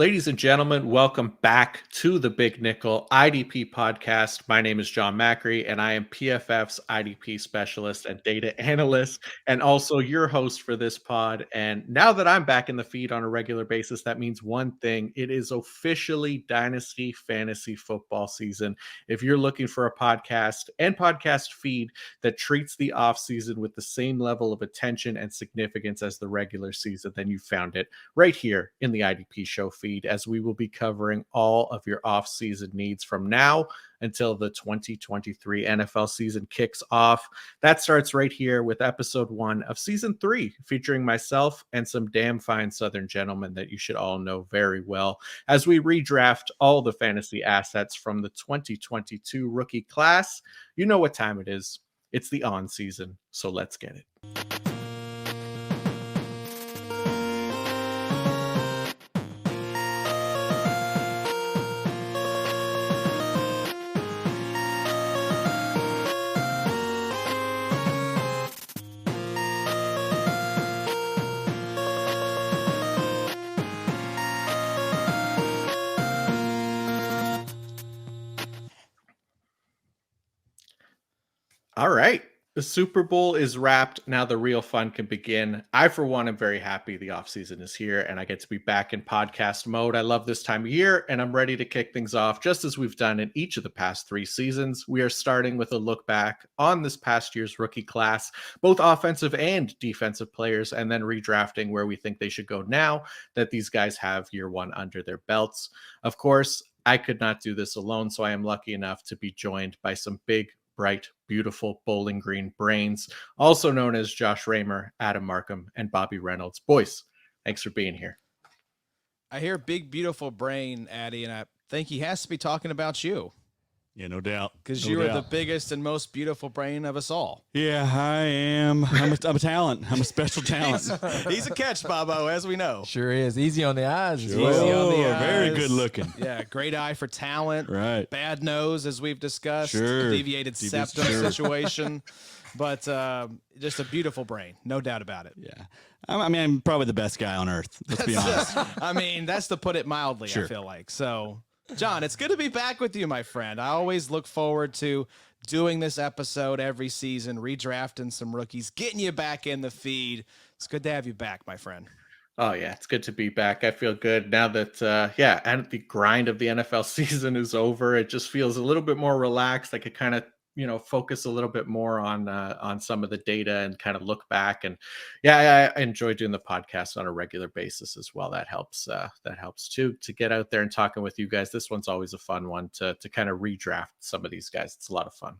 Ladies and gentlemen, welcome back to the Big Nickel IDP Podcast. My name is Jon Macri, and I am PFF's IDP specialist and data analyst, and also your host for this pod. And now that I'm back in the feed on a regular basis, that means one thing. It is officially Dynasty Fantasy Football season. If you're looking for a podcast and podcast feed that treats the offseason with the same level of attention and significance as the regular season, then you found it right here in the IDP show feed, as we will be covering all of your off-season needs from now until the 2023 NFL season kicks off. That starts right here with episode 1 of season 3, featuring myself and some damn fine Southern gentlemen that you should all know very well, as we redraft all the fantasy assets from the 2022 rookie class. You know what time it is. It's the on season, so let's get it. All right. The Super Bowl is wrapped. Now the real fun can begin. I, for one, am very happy the offseason is here and I get to be back in podcast mode. I love this time of year and I'm ready to kick things off just as we've done in each of the past 3 seasons. We are starting with a look back on this past year's rookie class, both offensive and defensive players, and then redrafting where we think they should go now that these guys have year 1 under their belts. Of course, I could not do this alone, so I am lucky enough to be joined by some big, bright, beautiful Bowling Green brains, also known as Josh Raymer, Adam Marcum, and Bobby Reynolds. Boys, thanks for being here. I hear big, beautiful brain, Addy, and I think he has to be talking about you. Yeah, no doubt. Because you are the biggest and most beautiful brain of us all. Yeah, I am. I'm a talent. I'm a special talent. He's a catch, Bobo, as we know. Sure is. Easy on the eyes. Sure. Easy on the eyes. Very good looking. Yeah, great eye for talent. Right. Bad nose, as we've discussed. Sure. Deviated septum situation. But just a beautiful brain. No doubt about it. Yeah. I mean, I'm probably the best guy on earth. Let's be honest. I mean, that's to put it mildly, Sure. I feel like. So, John, it's good to be back with you, my friend. I always look forward to doing this episode every season, redrafting some rookies, getting you back in the feed. It's good to have you back, my friend. Oh, yeah, it's good to be back. I feel good now that, and the grind of the NFL season is over. It just feels a little bit more relaxed. I could kind of, focus a little bit more on some of the data and kind of look back. And I enjoy doing the podcast on a regular basis as well. That helps too, to get out there and talking with you guys. This one's always a fun one to kind of redraft some of these guys. It's a lot of fun.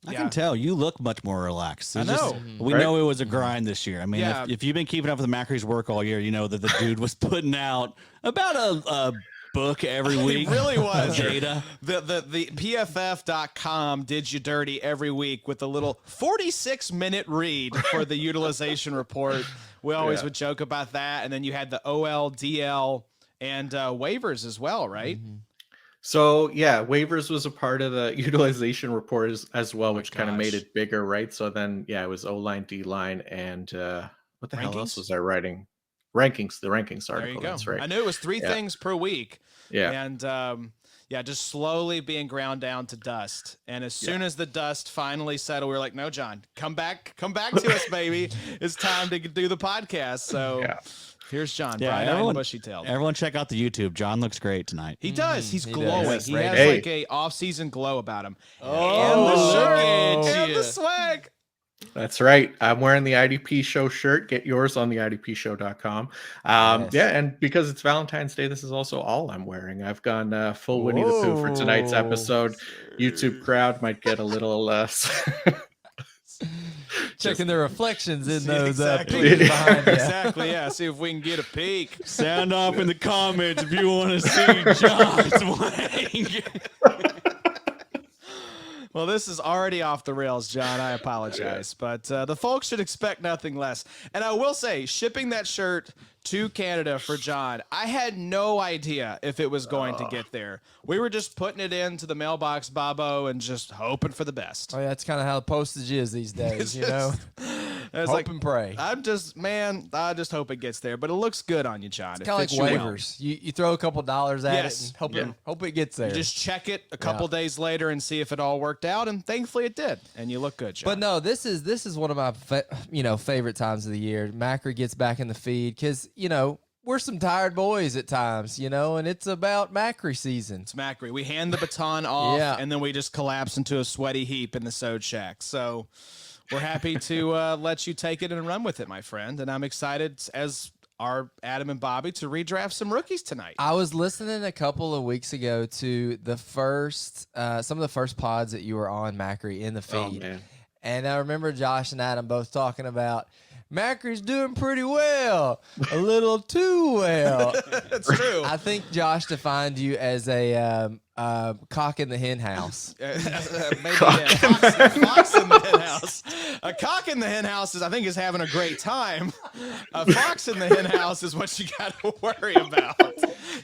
I can tell you look much more relaxed. I know. We know it was a grind this year. I mean, if you've been keeping up with the Macri's work all year, you know that the dude was putting out about a book every week. It really was. Data. The PFF.com did you dirty every week with a little 46-minute read for the utilization report. We always would joke about that. And then you had the OL, DL, and waivers as well, right? Mm-hmm. So, waivers was a part of the utilization report as well, which kind of made it bigger, right? So then, it was O-line, D-line, and what the hell else was I writing? Rankings, the rankings article. There you go. That's right. I knew it was 3 things per week. Yeah. And just slowly being ground down to dust. And as soon as the dust finally settled, we were like, no, John, come back to us, baby. It's time to do the podcast. So here's John. Yeah, bushy-tailed. Everyone check out the YouTube. John looks great tonight. He does. He's he glowing. does. He Right. has like a off-season glow about him. Oh, and the shirt. and And the swag. That's right. I'm wearing the IDP Show shirt. Get yours on the IDPshow.com. Yes. And because it's Valentine's Day, this is also all I'm wearing. I've gone full Winnie the Pooh for tonight's episode. YouTube crowd might get a little checking the reflections in those Exactly. pictures behind you. Exactly, yeah. See if we can get a peek. Sound off in the comments if you want to see John's wang. Well, this is already off the rails, John. I apologize. But the folks should expect nothing less. And I will say, shipping that shirt to Canada for John, I had no idea if it was going to get there. We were just putting it into the mailbox, Bobo, and just hoping for the best. Oh, yeah, that's kind of how postage is these days, you know? Hope and pray. I just hope it gets there, but it looks good on you, John. It's kind of like waivers. You throw a couple dollars at it and hope it gets there. You just check it a couple days later and see if it all worked out, and thankfully it did, and you look good, John. But no, this is one of my favorite times of the year. Macri gets back in the feed because we're some tired boys at times, and it's about Macri season. It's Macri. We hand the baton off, and then we just collapse into a sweaty heap in the Sode Shack. So we're happy to let you take it and run with it, my friend. And I'm excited, as are Adam and Bobby, to redraft some rookies tonight. I was listening a couple of weeks ago to the first, some of the first pods that you were on, Macri, in the feed. Oh, man. And I remember Josh and Adam both talking about Macri's doing pretty well, a little too well. That's true. I think Josh defined you as a cock in the hen house. Maybe fox in the hen house. A cock in the hen house is having a great time. A fox in the hen house is what you got to worry about.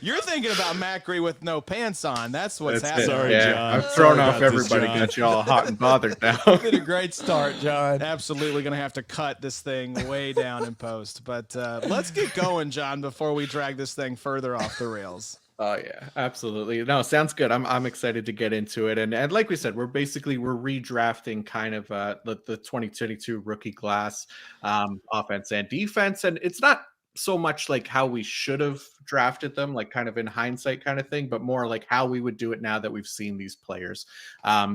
You're thinking about Macri with no pants on. That's what's happening. Sorry, Yeah, John. I've thrown Sorry off about this, everybody, John. got you all hot and bothered now. Been a great start, John. Absolutely going to have to cut this thing way down in post. But let's get going, John, before we drag this thing further off the rails. Oh yeah, absolutely. No, sounds good. I'm excited to get into it. And like we said, we're redrafting kind of the 2022 rookie class, offense and defense. And it's not so much like how we should have drafted them, like kind of in hindsight kind of thing, but more like how we would do it now that we've seen these players.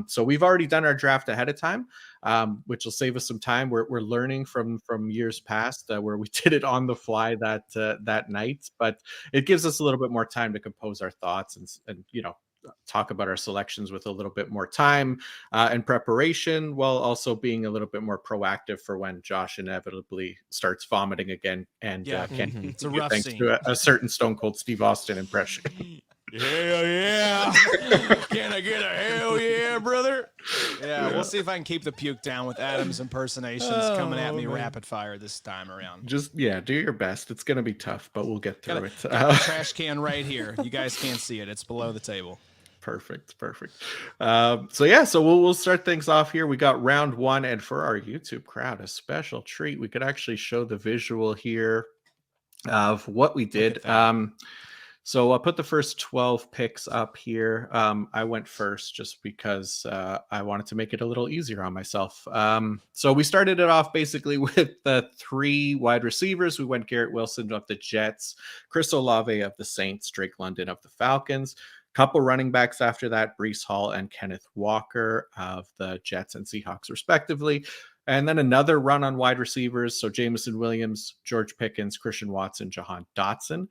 So we've already done our draft ahead of time, which will save us some time. We're learning from years past where we did it on the fly that night, but it gives us a little bit more time to compose our thoughts and talk about our selections with a little bit more time and preparation, while also being a little bit more proactive for when Josh inevitably starts vomiting again and can't It's a rough thanks scene. to a certain Stone Cold Steve Austin impression. Hell yeah. Can I get a hell yeah, brother? Yeah, we'll see if I can keep the puke down with Adam's impersonations coming at me rapid fire this time around. Just, do your best. It's going to be tough, but we'll get through it. Got the trash can right here. You guys can't see it. It's below the table. Perfect. So we'll start things off here. We got round one, and for our YouTube crowd, a special treat. We could actually show the visual here of what we did. So I'll put the first 12 picks up here. I went first just because I wanted to make it a little easier on myself. So we started it off basically with the 3 wide receivers. We went Garrett Wilson of the Jets, Chris Olave of the Saints, Drake London of the Falcons. Couple running backs after that, Breece Hall and Kenneth Walker of the Jets and Seahawks, respectively. And then another run on wide receivers. So Jameson Williams, George Pickens, Christian Watson, Jahan Dotson.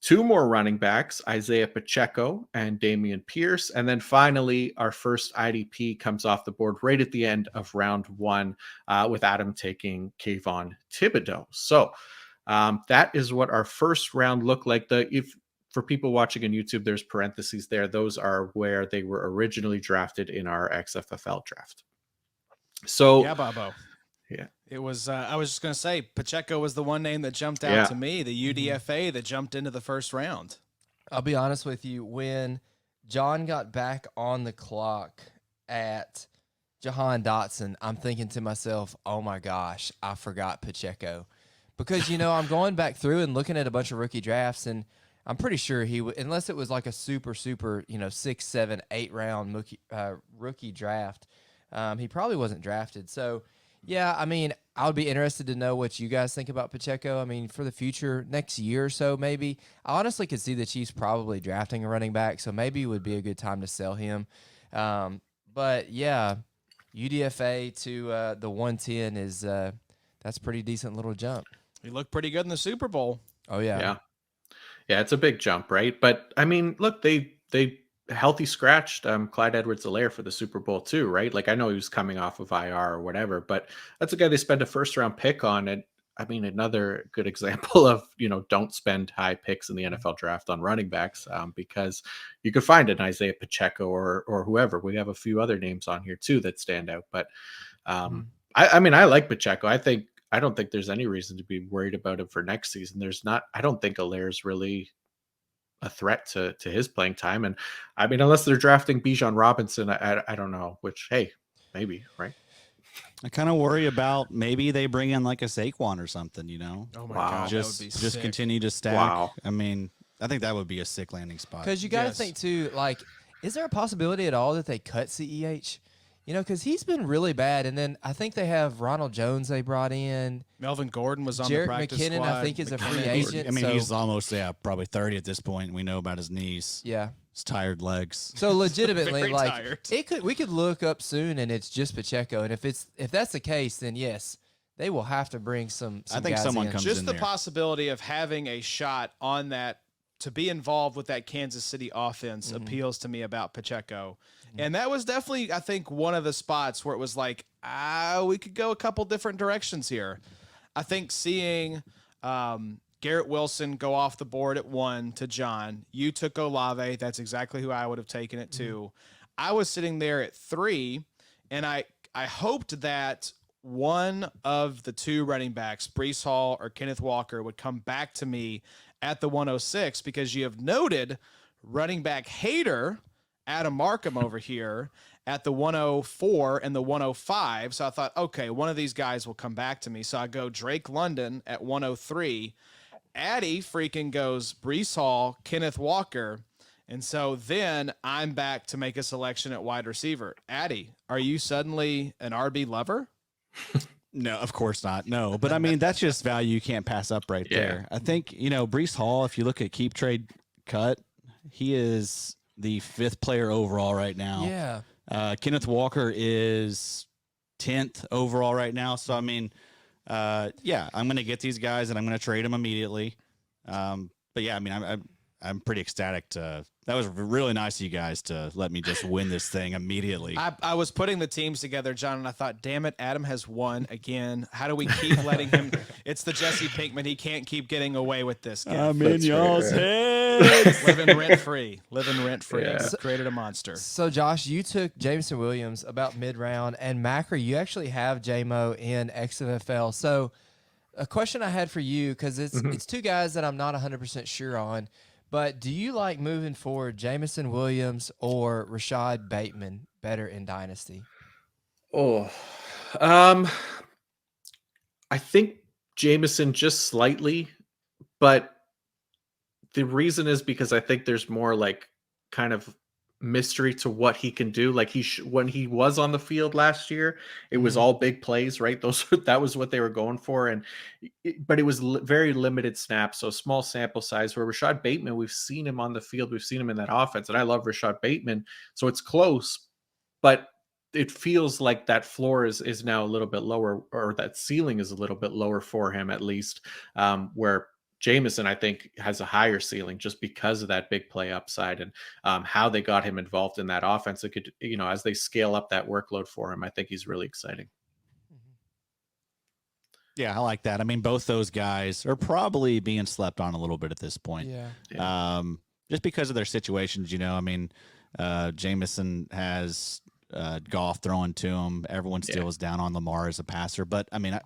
2 more running backs, Isaiah Pacheco and Damian Pierce. And then finally, our first IDP comes off the board right at the end of round 1 with Adam taking Kayvon Thibodeaux. So that is what our first round looked like. For people watching on YouTube, there's parentheses there. Those are where they were originally drafted in our XFFL draft. So yeah, Bobo. Yeah. It was, I was just going to say, Pacheco was the one name that jumped out to me, the UDFA that jumped into the first round. I'll be honest with you. When John got back on the clock at Jahan Dotson, I'm thinking to myself, oh my gosh, I forgot Pacheco. Because, I'm going back through and looking at a bunch of rookie drafts, and I'm pretty sure he would, unless it was like a super, 6, 7, 8 round rookie draft, he probably wasn't drafted. So, yeah, I would be interested to know what you guys think about Pacheco. For the future, next year or so, maybe. I honestly could see the Chiefs probably drafting a running back, so maybe it would be a good time to sell him. But, yeah, UDFA to the 110 is that's a pretty decent little jump. He looked pretty good in the Super Bowl. Oh, yeah. Yeah, it's a big jump, right? But look, they healthy scratched Clyde Edwards-Helaire for the Super Bowl too, right? Like I know he was coming off of IR or whatever, but that's a guy they spent a first round pick on. And another good example of, don't spend high picks in the NFL draft on running backs because you could find an Isaiah Pacheco or whoever. We have a few other names on here too that stand out. But I like Pacheco. I don't think there's any reason to be worried about him for next season. I don't think Hilaire's really a threat to his playing time. And unless they're drafting Bijan Robinson, I don't know, which, hey, maybe, right? I kind of worry about maybe they bring in like a Saquon or something, you know? Oh my Wow. God, Just that would be just sick. continue to stack. Wow. I mean, I think that would be a sick landing spot. Because you got to Yes. think too, like, is there a possibility at all that they cut CEH? You know, because he's been really bad. And then I think they have Ronald Jones they brought in. Melvin Gordon was on Jarek the practice McKinnon, squad. I think, is a free McKinnon. agent. I mean, so, he's almost probably 30 at this point. We know about his knees, yeah. his tired legs. So legitimately, Very like tired. we could look up soon, and it's just Pacheco. And if that's the case, then yes, they will have to bring some I think guys someone in. comes Just in the there. possibility of having a shot on that to be involved with that Kansas City offense appeals to me about Pacheco. And that was definitely, I think, one of the spots where it was like, we could go a couple different directions here. I think seeing Garrett Wilson go off the board at 1 to Jon. You took Olave. That's exactly who I would have taken it to. I was sitting there at 3, and I hoped that one of the 2 running backs, Breece Hall or Kenneth Walker, would come back to me at the 106 because you have noted running back hater Adam Marcum over here at the 104 and the 105. So I thought, okay, one of these guys will come back to me. So I go Drake London at 103. Addy freaking goes Breece Hall, Kenneth Walker. And so then I'm back to make a selection at wide receiver. Addy, are you suddenly an RB lover? No, of course not. No, but I mean, that's just value you can't pass up right Yeah. there. I think, Breece Hall, if you look at keep trade cut, he is the 5th player overall right now. Yeah. Kenneth Walker is 10th overall right now. So, I mean, I'm going to get these guys and I'm going to trade them immediately. But yeah, I mean, I'm pretty ecstatic that was really nice of you guys to let me just win this thing immediately. I was putting the teams together, Jon, and I thought, damn it, Adam has won again. How do we keep letting him? It's the Jesse Pinkman. He can't keep getting away with this. I'm That's in y'all's fair. heads. Living rent free. Yeah. Created a monster. So Josh, you took Jameson Williams about mid-round, and Macri, you actually have JMO in XFL. So a question I had for you, because it's 2 guys that I'm not 100% sure on. But do you like moving forward Jameson Williams or Rashad Bateman better in Dynasty? Oh, I think Jameson just slightly, but the reason is because I think there's more like kind of mystery to what he can do. Like when he was on the field last year, it was all big plays, right? That was what they were going for, but it was very limited snaps, so small sample size. Where Rashad Bateman, we've seen him on the field, we've seen him in that offense, and I love Rashad Bateman, so it's close, but it feels like that floor is now a little bit lower, or that ceiling is a little bit lower for him at least, where Jameson, I think, has a higher ceiling just because of that big play upside and how they got him involved in that offense. It could, as they scale up that workload for him, I think he's really exciting. Yeah, I like that. I mean, both those guys are probably being slept on a little bit at this point. Yeah. Just because of their situations, I mean, Jameson has Goff throwing to him. Everyone still is down on Lamar as a passer. But, I mean,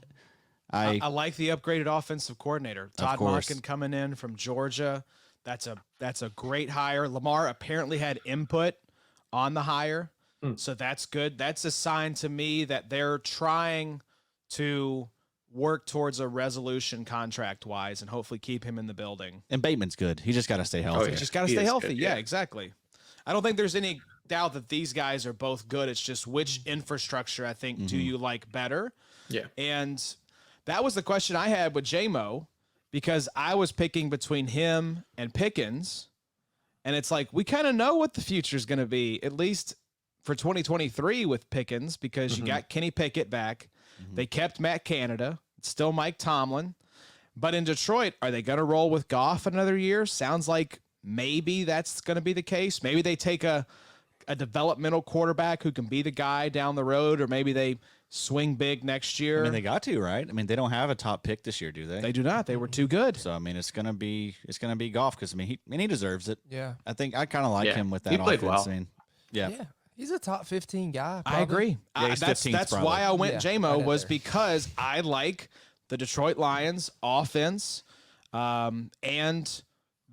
I like the upgraded offensive coordinator. Todd Monken coming in from Georgia. That's a great hire. Lamar apparently had input on the hire, so that's good. That's a sign to me that they're trying to work towards a resolution contract-wise and hopefully keep him in the building. And Bateman's good. He just got to stay healthy. yeah. Just got to He stay is healthy. good, Yeah, yeah. exactly. I don't think there's any doubt that these guys are both good. It's just which infrastructure, I think, do you like better? Yeah. And that was the question I had with JMO, because I was picking between him and Pickens. And it's like, we kind of know what the future is going to be, at least for 2023 with Pickens, because you got Kenny Pickett back. They kept Matt Canada. It's still Mike Tomlin. But in Detroit, are they going to roll with Goff another year? Sounds like maybe that's going to be the case. Maybe they take a developmental quarterback who can be the guy down the road, or maybe they swing big next year. I mean, they got to, right? I mean, they don't have a top pick this year, do they? They do not. They were too good. So I mean, it's gonna be Goff, because I mean he deserves it. Yeah. I think I kind of like him with that He played offense. well. I mean, yeah. He's a top 15 guy. I agree. Yeah, he's That's 15th probably. why I went Yeah, JMO, right was there. because I like the Detroit Lions offense and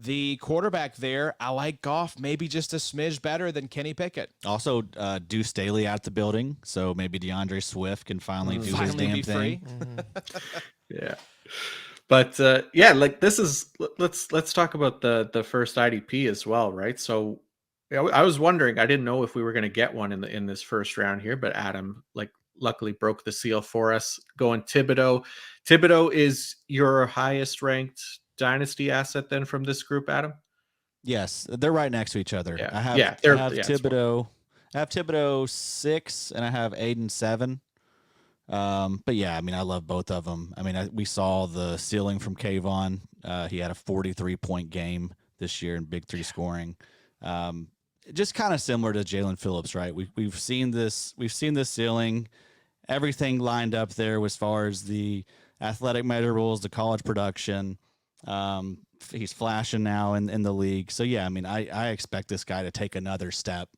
the quarterback there, I like Goff maybe just a smidge better than Kenny Pickett. Also, Deuce Staley out the building, so maybe DeAndre Swift can finally do his damn be thing. free. Yeah. But yeah, like this is let's talk about the first IDP as well, right? So yeah, I was wondering, I didn't know if we were going to get one in this first round here, but Adam like luckily broke the seal for us, going Thibodeaux. Thibodeaux is your highest ranked dynasty asset then from this group, Adam? Yes, they're right next to each other. Yeah. I have Yeah, Thibodeaux. I have Thibodeaux 6, and I have Aidan 7. But yeah, I mean, I love both of them. I mean, we saw the ceiling from Kayvon. He had a 43-point game this year in Big Three scoring. Just kind of similar to Jalen Phillips, right? We've seen this ceiling, everything lined up there as far as the athletic measurables, the college production. He's flashing now in the league. So yeah, I mean, I expect this guy to take another step.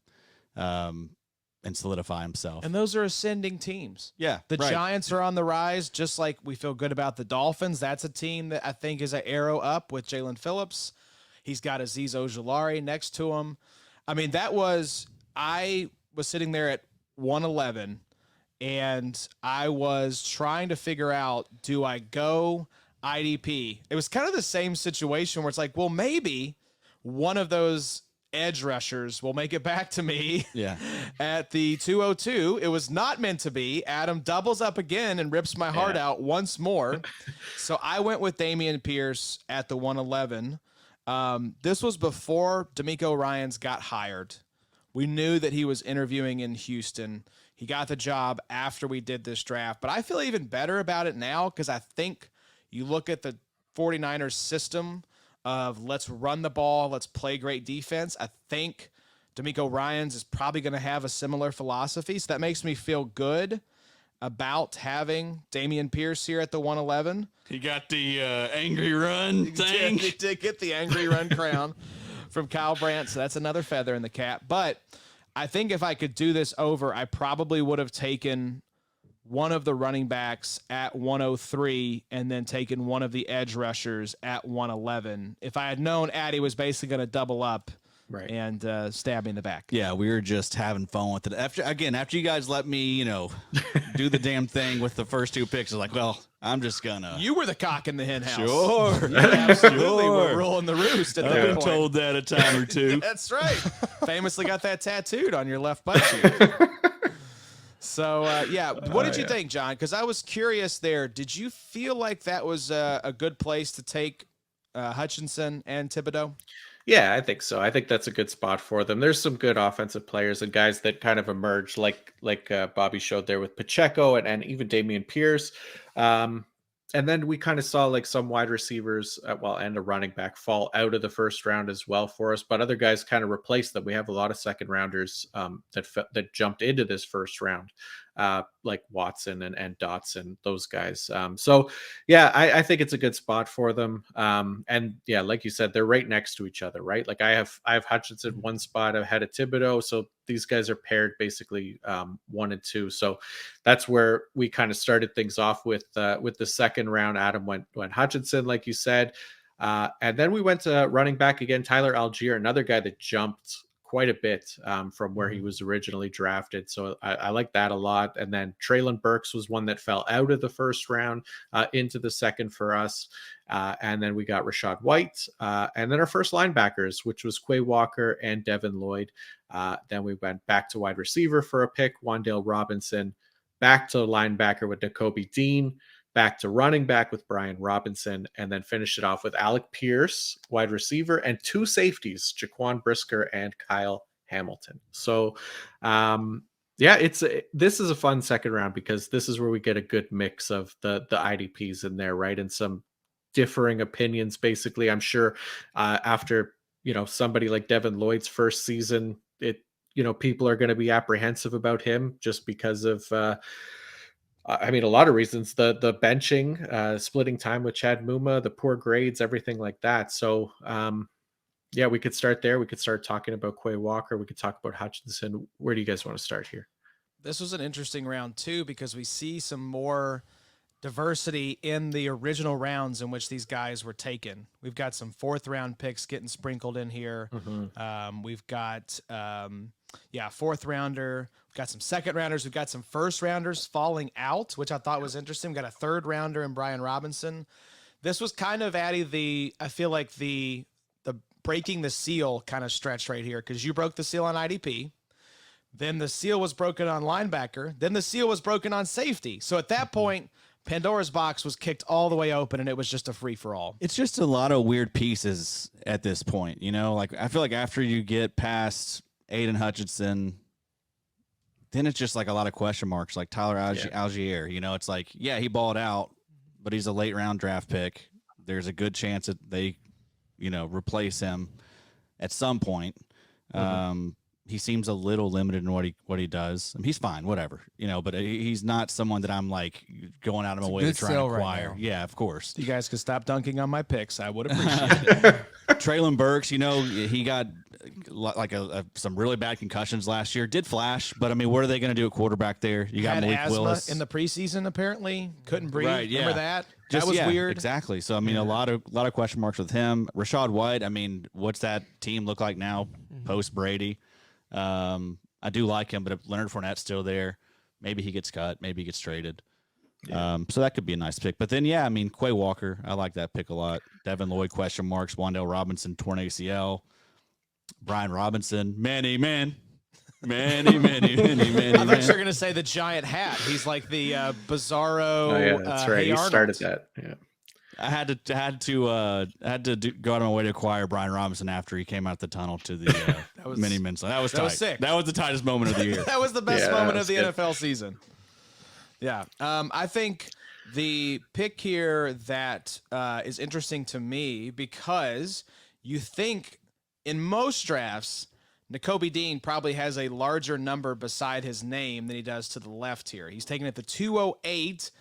And solidify himself. And those are ascending teams. Yeah. The right. Giants are on the rise, just like we feel good about the Dolphins. That's a team that I think is an arrow up with Jalen Phillips. He's got Azeez Ojulari next to him. I mean, I was sitting there at 111, and I was trying to figure out, do I go IDP? It was kind of the same situation where it's like, well, maybe one of those edge rushers will make it back to me at the 202. It was not meant to be. Adam doubles up again and rips my heart out once more. So I went with Dameon Pierce at the 111. This was before DeMeco Ryans got hired. We knew that he was interviewing in Houston. He got the job after we did this draft, but I feel even better about it now because I think you look at the 49ers system of let's run the ball, let's play great defense. I think DeMeco Ryans is probably going to have a similar philosophy, so that makes me feel good about having Dameon Pierce here at the 111. He got the angry run thing. He did get the angry run crown from Kyle Brandt, so that's another feather in the cap. But I think if I could do this over, I probably would have taken one of the running backs at 103 and then taken one of the edge rushers at 111. If I had known Addy was basically going to double up and stab me in the back. Yeah, we were just having fun with it. After you guys let me, do the damn thing with the first 2 picks, I was like, well, I'm just gonna. You were the cock in the hen house. Sure. You absolutely were rolling the roost at I've that been point. told that a time or two. That's right. Famously got that tattooed on your left butt cheek. So, what did you think, John? Because I was curious there. Did you feel like that was a good place to take Hutchinson and Thibodeaux? Yeah, I think so. I think that's a good spot for them. There's some good offensive players and guys that kind of emerged, like Bobby showed there with Pacheco and even Dameon Pierce. And then we kind of saw like some wide receivers, and a running back fall out of the first round as well for us. But other guys kind of replaced them. We have a lot of second rounders that jumped into this first round, like Watson and Dotson, those guys. So yeah, I think it's a good spot for them. And yeah, like you said, they're right next to each other, right? Like I have Hutchinson one spot ahead of Thibodeaux, so these guys are paired basically 1 and 2. So that's where we kind of started things off with the second round. Adam went Hutchinson, like you said, and then we went to running back again, Tyler Allgeier, another guy that jumped quite a bit from where he was originally drafted. So I like that a lot. And then Treylon Burks was one that fell out of the first round into the second for us. And then we got Rachaad White. And then our first linebackers, which was Quay Walker and Devin Lloyd. Then we went back to wide receiver for a pick, Wan'Dale Robinson, back to linebacker with Nakobe Dean, back to running back with Brian Robinson, and then finished it off with Alec Pierce, wide receiver, and 2 safeties, Jaquan Brisker and Kyle Hamilton. So, this is a fun second round because this is where we get a good mix of the IDPs in there, right? And some differing opinions, basically. I'm sure after, somebody like Devin Lloyd's first season, people are going to be apprehensive about him just because of, a lot of reasons, the benching, splitting time with Chad Muma, the poor grades, everything like that. So, we could start there. We could start talking about Quay Walker. We could talk about Hutchinson. Where do you guys want to start here? This was an interesting round too, because we see some more diversity in the original rounds in which these guys were taken. We've got some 4th-round picks getting sprinkled in here. We've got, 4th-rounder. We've got some 2nd-rounders. We've got some 1st-rounders falling out, which I thought was interesting. We've got a 3rd-rounder in Brian Robinson. This was kind of, Addy, I feel like the breaking the seal kind of stretch right here, because you broke the seal on IDP. Then the seal was broken on linebacker. Then the seal was broken on safety. So at that point, Pandora's box was kicked all the way open, and it was just a free-for-all. It's just a lot of weird pieces at this point, you know? Like, I feel like after you get past Aidan Hutchinson, then it's just like a lot of question marks, like Tyler Allgeier. You know, it's like, yeah, he balled out, but he's a late-round draft pick. There's a good chance that they, replace him at some point. He seems a little limited in what he does. I mean, he's fine, whatever, but he's not someone that I'm like going out of my way to try and acquire. Right, yeah, of course. You guys could stop dunking on my picks. I would appreciate it. Treylon Burks, he got like some really bad concussions last year. Did flash, but I mean, what are they going to do at quarterback there? You got Malik asthma Willis in the preseason. Apparently, couldn't breathe. Right, yeah. Remember that? That was weird. Exactly. So I mean, a lot of question marks with him. Rashad White. I mean, what's that team look like now post Brady? I do like him, but if Leonard Fournette's still there, maybe he gets cut, maybe he gets traded. Yeah. So that could be a nice pick. But then, yeah, I mean, Quay Walker, I like that pick a lot. Devin Lloyd, question marks. Wan'Dale Robinson, torn ACL. Brian Robinson, many. I thought you were going to say the giant hat. He's like the Bizarro. Oh, yeah, that's right. Hey He started that. Yeah. I had to go out of my way to acquire Brian Robinson after he came out the tunnel to the mini men's. That was tight. Was sick. That was the tightest moment of the year. That was the best moment of the NFL season. Yeah. I think the pick here that is interesting to me, because you think in most drafts, Nakobe Dean probably has a larger number beside his name than he does to the left here. He's taken at the 208,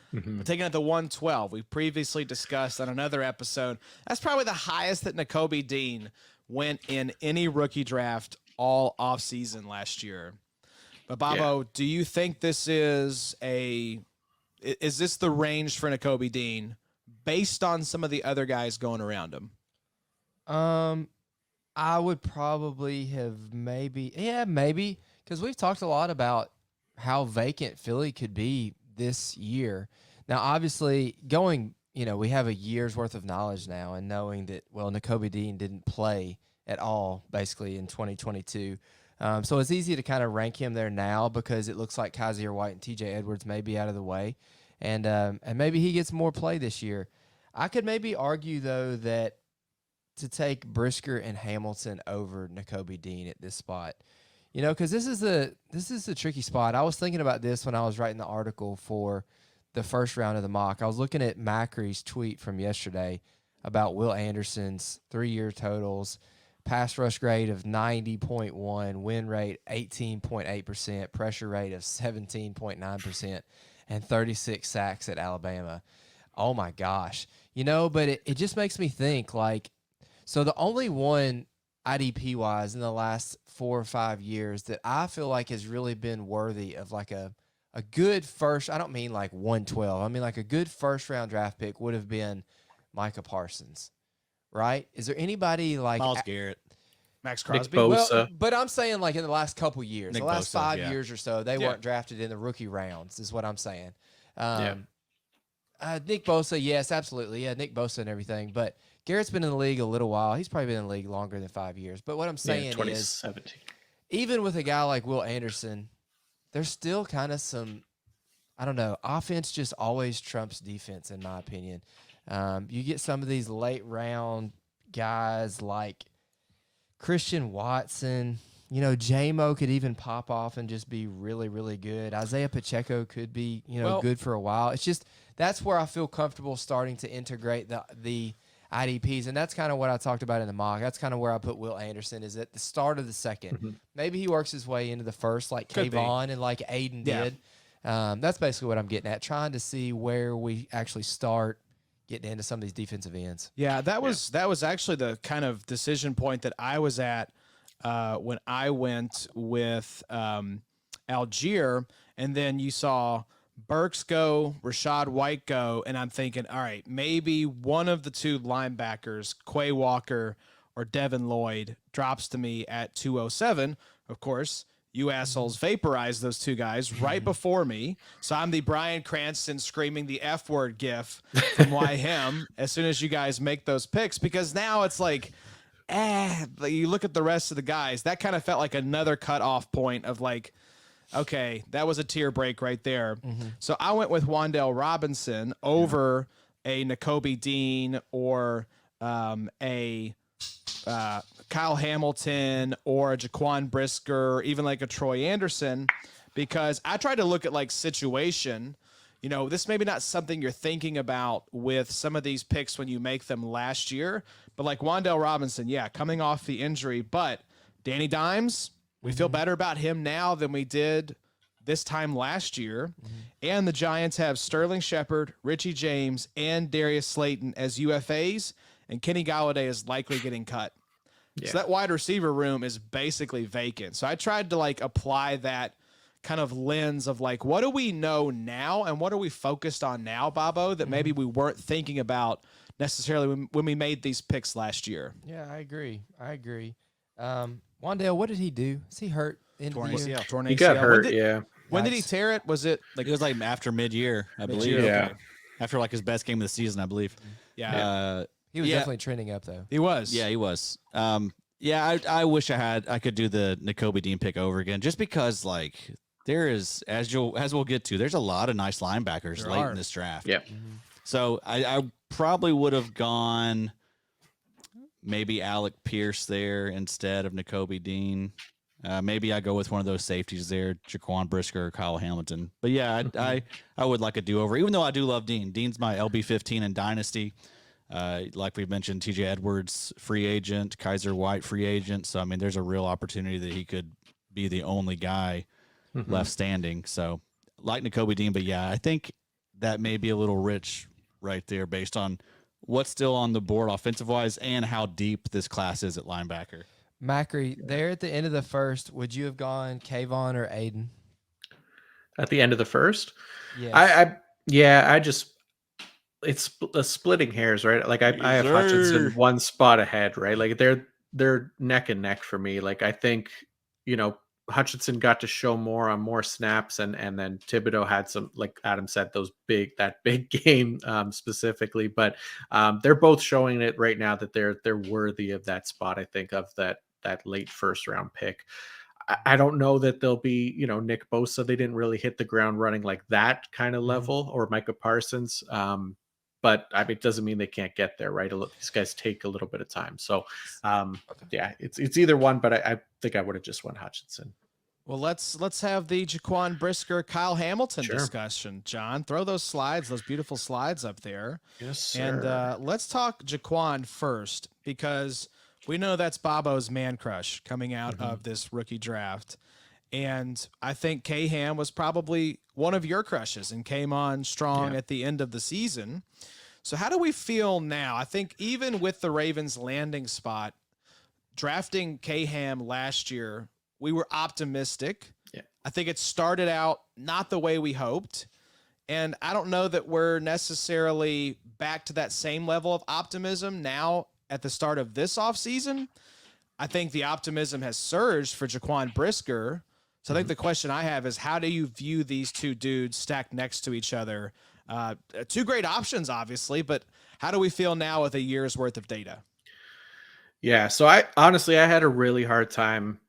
taking at the 112. We previously discussed on another episode. That's probably the highest that Nakobe Dean went in any rookie draft all offseason last year. But Bobo, do you think this is this the range for Nakobe Dean based on some of the other guys going around him? I would probably have maybe, because we've talked a lot about how vacant Philly could be this year. Now, obviously, we have a year's worth of knowledge now, and knowing that, Nakobe Dean didn't play at all, basically, in 2022. So it's easy to kind of rank him there now, because it looks like Kaiser White and TJ Edwards may be out of the way, and maybe he gets more play this year. I could maybe argue, though, that to take Brisker and Hamilton over Nakobe Dean at this spot, because this is the tricky spot. I was thinking about this when I was writing the article for the first round of the mock. I was looking at Macri's tweet from yesterday about Will Anderson's 3-year totals, pass rush grade of 90.1, win rate 18.8%, pressure rate of 17.9%, and 36 sacks at Alabama. Oh my gosh. But it just makes me think, like, so the only one IDP-wise in the last 4 or 5 years that I feel like has really been worthy of like a good first, I don't mean like 112, I mean like a good first-round draft pick would have been Micah Parsons, right? Is there anybody like Myles Garrett, Max Crosby? Nick Bosa. Well, but I'm saying like in the last couple years, the last Bosa, 5 years or so, they weren't drafted in the rookie rounds, is what I'm saying. Nick Bosa, yes, absolutely. Yeah, Nick Bosa and everything, but Garrett's been in the league a little while. He's probably been in the league longer than 5 years. But what I'm saying is, even with a guy like Will Anderson, there's still kind of some, I don't know, offense just always trumps defense, in my opinion. You get some of these late round guys like Christian Watson. J-Mo could even pop off and just be really, really good. Isaiah Pacheco could be, good for a while. It's just, that's where I feel comfortable starting to integrate the IDPs, and that's kind of what I talked about in the mock. That's kind of where I put Will Anderson, is at the start of the second. Maybe he works his way into the first, like Kayvon and like Aidan did. That's basically what I'm getting at, trying to see where we actually start getting into some of these defensive ends. Yeah, that was actually the kind of decision point that I was at when I went with Allgeier, and then you saw Burks go, Rashad White go, and I'm thinking, all right, maybe one of the two linebackers, Quay Walker or Devin Lloyd, drops to me at 207. Of course, you assholes vaporized those two guys right before me. So I'm the Bryan Cranston screaming the F word gif from Why Him as soon as you guys make those picks, because now it's like, you look at the rest of the guys, that kind of felt like another cutoff point of like, okay, that was a tier break right there. So I went with Wan'Dale Robinson over a Nakobe Dean or a Kyle Hamilton or a Jaquan Brisker, or even like a Troy Anderson, because I tried to look at like situation. You know, this may be not something you're thinking about with some of these picks when you make them last year, but like Wan'Dale Robinson, coming off the injury, but Danny Dimes, we feel better about him now than we did this time last year. And the Giants have Sterling Shepard, Richie James, and Darius Slayton as UFAs, and Kenny Golladay is likely getting cut. So that wide receiver room is basically vacant. So I tried to like apply that kind of lens of like, what do we know now and what are we focused on now, Bobo, that maybe we weren't thinking about necessarily when we made these picks last year. Yeah, I agree. Wan'Dale, what did he do? Is he hurt? Torn ACL. He got hurt, When did he tear it? Was it like It was like after mid-year, I believe. Mid-year, okay. After like his best game of the season, I believe. Yeah. He was definitely trending up though. He was. Yeah, he was. I wish I could do the Nakobe Dean pick over again, just because like there is, as we'll get to, there's a lot of nice linebackers late in this draft. Yeah. So I probably would have gone maybe Alec Pierce there instead of Nakobe Dean. Maybe I go with one of those safeties there, Jaquan Brisker or Kyle Hamilton. But yeah, I would like a do-over, even though I do love Dean. Dean's my LB15 in Dynasty. Like we mentioned, TJ Edwards, free agent, Kaiser White, free agent. So, I mean, there's a real opportunity that he could be the only guy left standing. So, like Nakobe Dean, but yeah, I think that may be a little rich right there based on what's still on the board offensive-wise and how deep this class is at linebacker. Macri, there at the end of the first, would you have gone Kayvon or Aidan? At the end of the first? Yes. It's splitting hairs, right? Like I have Hutchinson one spot ahead, right? Like they're neck and neck for me. Like I think, Hutchinson got to show more on more snaps, and then Thibodeaux had some, like Adam said, that big game specifically. But they're both showing it right now that they're worthy of that spot. I think of that late first round pick. I don't know that they'll be, Nick Bosa. They didn't really hit the ground running like that kind of level, or Micah Parsons. But I mean, it doesn't mean they can't get there, right? These guys take a little bit of time. So, it's either one, but I think I would have just went Hutchinson. Well, let's have the Jaquan Brisker, Kyle Hamilton discussion. John, throw those beautiful slides up there. Yes, sir. And let's talk Jaquan first, because we know that's Bobo's man crush coming out of this rookie draft. And I think K-Ham was probably one of your crushes and came on strong at the end of the season. So how do we feel now? I think even with the Ravens landing spot, drafting K-Ham last year, we were optimistic. Yeah. I think it started out not the way we hoped. And I don't know that we're necessarily back to that same level of optimism now at the start of this offseason. I think the optimism has surged for Jaquan Brisker. So I think the question I have is, how do you view these two dudes stacked next to each other? Two great options, obviously, but how do we feel now with a year's worth of data? Yeah, so I had a really hard time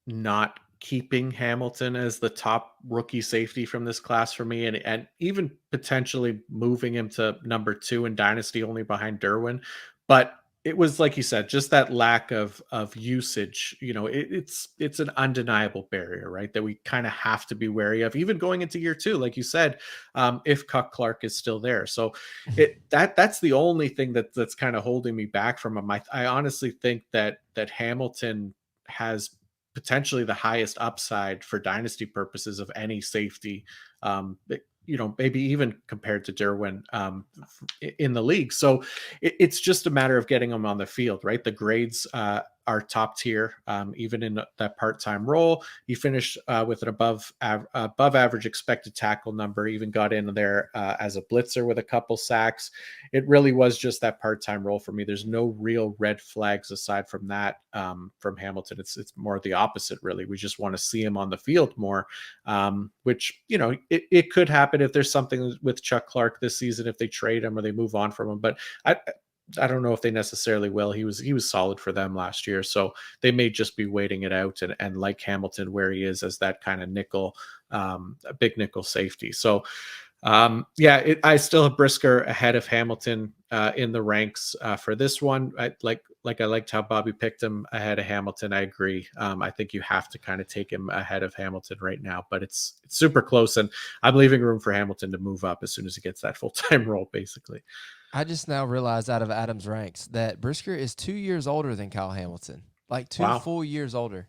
not keeping Hamilton as the top rookie safety from this class for me, and even potentially moving him to number 2 in Dynasty, only behind Derwin. But it was, like you said, just that lack of usage. It's an undeniable barrier, right? That we kind of have to be wary of, even going into year 2, like you said, if Clark is still there. So that's the only thing that's kind of holding me back from him. I honestly think that Hamilton has potentially the highest upside for dynasty purposes of any safety. Maybe even compared to Derwin in the league. So it's just a matter of getting them on the field, right? The grades our top tier, even in that part-time role. He finished with an above average expected tackle number, even got in there as a blitzer with a couple sacks. It really was just that part-time role for me. There's no real red flags aside from that from Hamilton. It's more the opposite, really. We just want to see him on the field more, which, you know, it could happen if there's something with Chuck Clark this season, if they trade him or they move on from him. But I don't know if they necessarily will. He was solid for them last year, so they may just be waiting it out and like Hamilton where he is as that kind of nickel, a big nickel safety. So I still have Brisker ahead of Hamilton in the ranks for this one. I liked how Bobby picked him ahead of Hamilton. I agree. I think you have to kind of take him ahead of Hamilton right now, but it's super close, and I'm leaving room for Hamilton to move up as soon as he gets that full-time role, basically. I just now realized out of Adam's ranks that Brisker is 2 years older than Kyle Hamilton, like two full years older.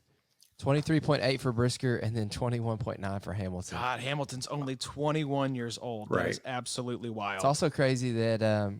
23.8 for Brisker and then 21.9 for Hamilton. God, Hamilton's only 21 years old. That is absolutely wild. It's also crazy that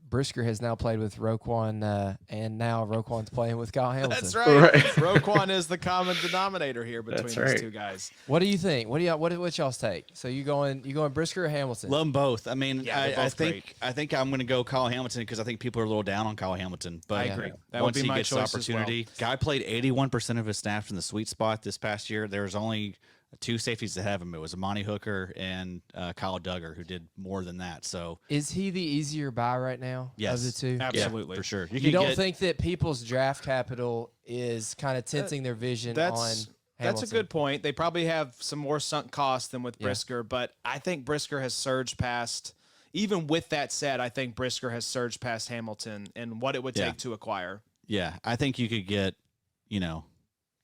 Brisker has now played with Roquan, and now Roquan's playing with Kyle Hamilton. That's right. Roquan is the common denominator here between these two guys. What do you think? What's y'all's take? So you going Brisker or Hamilton? Love them both. I mean, yeah, I think I'm going to go Kyle Hamilton because I think people are a little down on Kyle Hamilton. But I agree. That once would be he my gets the choice opportunity, as well. guy played 81% of his snaps in the sweet spot this past year. There was only two safeties that have him. It was Amani Hooker and Kyle Duggar, who did more than that. So is he the easier buy right now of the two? Absolutely. Yeah, for sure. You don't think that people's draft capital is kind of tinting their vision on Hamilton? That's a good point. They probably have some more sunk costs than with Brisker, but I think Brisker has surged past. Even with that said, I think Brisker has surged past Hamilton and what it would take to acquire. Yeah, I think you could get,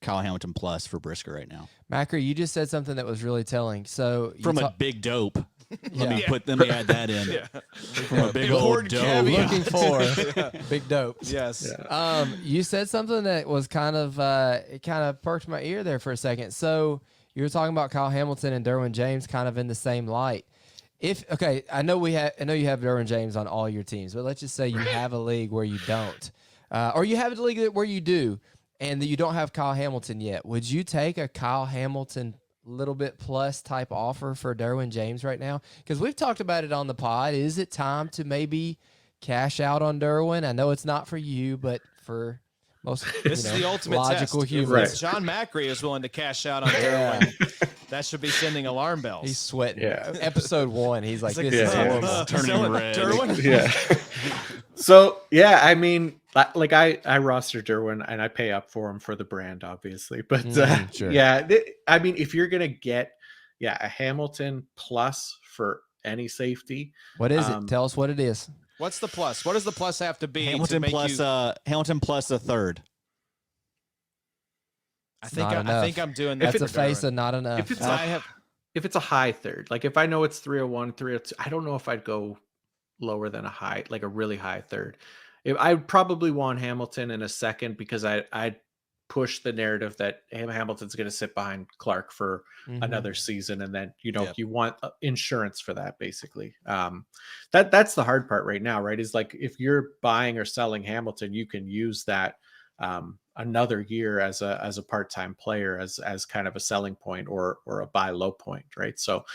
Kyle Hamilton plus for Brisker right now. Macri, you just said something that was really telling. So from a big dope. Let me add that in. From a big old dope. Looking for big dope. Yes. Yeah. You said something that was kind of it kind of perked my ear there for a second. So you were talking about Kyle Hamilton and Derwin James kind of in the same light. I know you have Derwin James on all your teams, but let's just say you have a league where you don't, or you have a league where you do, and that you don't have Kyle Hamilton yet. Would you take a Kyle Hamilton little bit plus type offer for Derwin James right now? Because we've talked about it on the pod. Is it time to maybe cash out on Derwin? I know it's not for you, but for most this is the ultimate logical test. humans. If Jon Macri is willing to cash out on Derwin, that should be sending alarm bells. He's sweating. Yeah. Episode 1, he's like, this is horrible. Turning red. Derwin? Yeah. So, I mean, like I roster Derwin and I pay up for him for the brand, obviously. But sure. I mean, if you're going to get, a Hamilton plus for any safety. What is it? Tell us what it is. What's the plus? What does the plus have to be? Hamilton plus a third. I think I'm doing that. That's a face of not enough. If it's a high third, like if I know it's 301, 302, I don't know if I'd go lower than a high, like a really high third. I'd probably want Hamilton in a second because I'd push the narrative that Hamilton's going to sit behind Clark for another season, and then you want insurance for that, basically. That's the hard part right now, right? Is like if you're buying or selling Hamilton, you can use that another year as a part-time player as kind of a selling point or a buy low point, right? So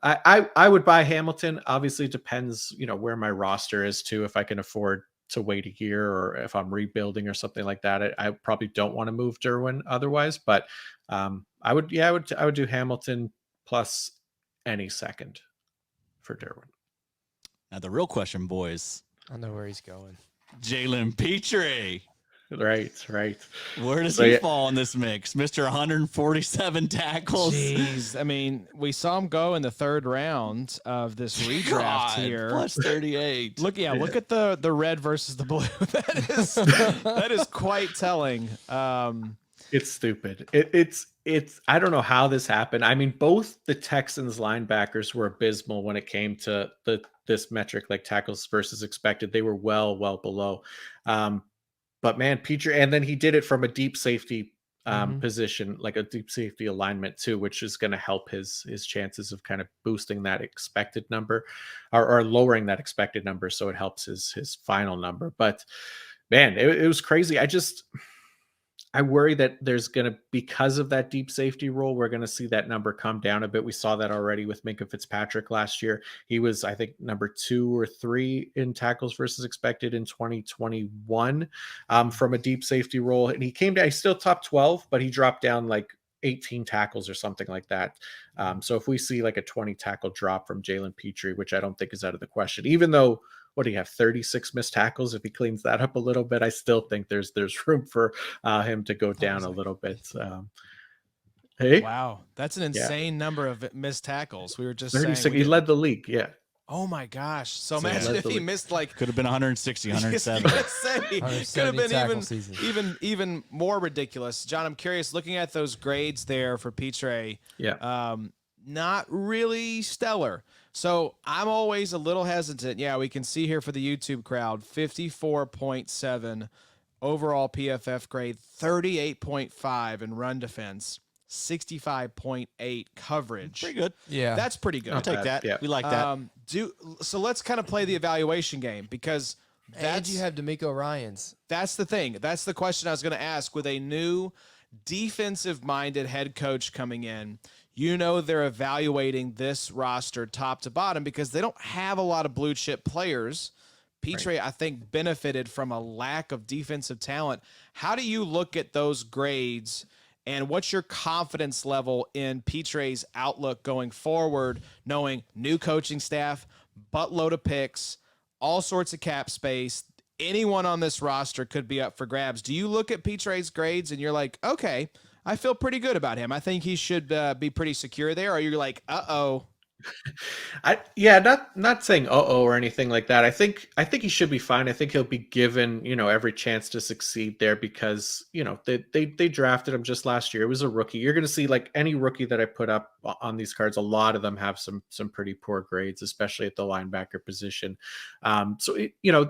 I would buy Hamilton. Obviously, it depends where my roster is too. If I can afford to wait a year, or if I'm rebuilding or something like that, I probably don't want to move Derwin otherwise. But I would do Hamilton plus any second for Derwin. Now the real question, boys. I know where he's going. Jalen Petrie. Right. Where does he fall in this mix? Mr. 147 tackles. Jeez. I mean, we saw him go in the third round of this redraft here. Plus 38. Look at the red versus the blue. that is quite telling. It's stupid. It's I don't know how this happened. I mean, both the Texans linebackers were abysmal when it came to this metric, like tackles versus expected. They were well below. But man, Petrie, and then he did it from a deep safety position, like a deep safety alignment too, which is going to help his chances of kind of boosting that expected number or lowering that expected number. So it helps his final number. But Man, it was crazy. I worry that there's going to, because of that deep safety role, we're going to see that number come down a bit. We saw that already with Minkah Fitzpatrick last year. He was, I think, number 2 or 3 in tackles versus expected in 2021 from a deep safety role. And he came down, he's still top 12, but he dropped down like 18 tackles or something like that. So if we see like a 20 tackle drop from Jalen Petrie, which I don't think is out of the question, even though, what do you have, 36 missed tackles? If he cleans that up a little bit, I still think there's room for him to go down a little bit. Hey, Wow, that's an insane number of missed tackles. We were just 36. saying He led the league. Yeah. Oh my gosh! So So imagine led if the he league. missed like Could have been 160, I was 170. gonna say, could have 170 been tackle season. even more ridiculous. John, I'm curious. Looking at those grades there for Petrie, Yeah. not really stellar. So I'm always a little hesitant. Yeah, we can see here for the YouTube crowd, 54.7 overall PFF grade, 38.5 in run defense, 65.8 coverage. Pretty good. Yeah. That's pretty good. I'll take that. Yeah. We like that. So let's kind of play the evaluation game because and you have D'Amico Ryans. that's the thing. That's the question I was going to ask. With a new defensive-minded head coach coming in, they're evaluating this roster top to bottom because they don't have a lot of blue chip players. Petrie, I think, benefited from a lack of defensive talent. How do you look at those grades, and what's your confidence level in Petrie's outlook going forward, knowing new coaching staff, buttload of picks, all sorts of cap space? Anyone on this roster could be up for grabs. Do you look at Petrie's grades and you're like, okay, I feel pretty good about him, I think he should be pretty secure there? Or you're like, uh-oh. Not saying or anything like that. I think he should be fine. I think he'll be given, every chance to succeed there because, they drafted him just last year. It was a rookie. You're going to see like any rookie that I put up on these cards, a lot of them have some pretty poor grades, especially at the linebacker position. So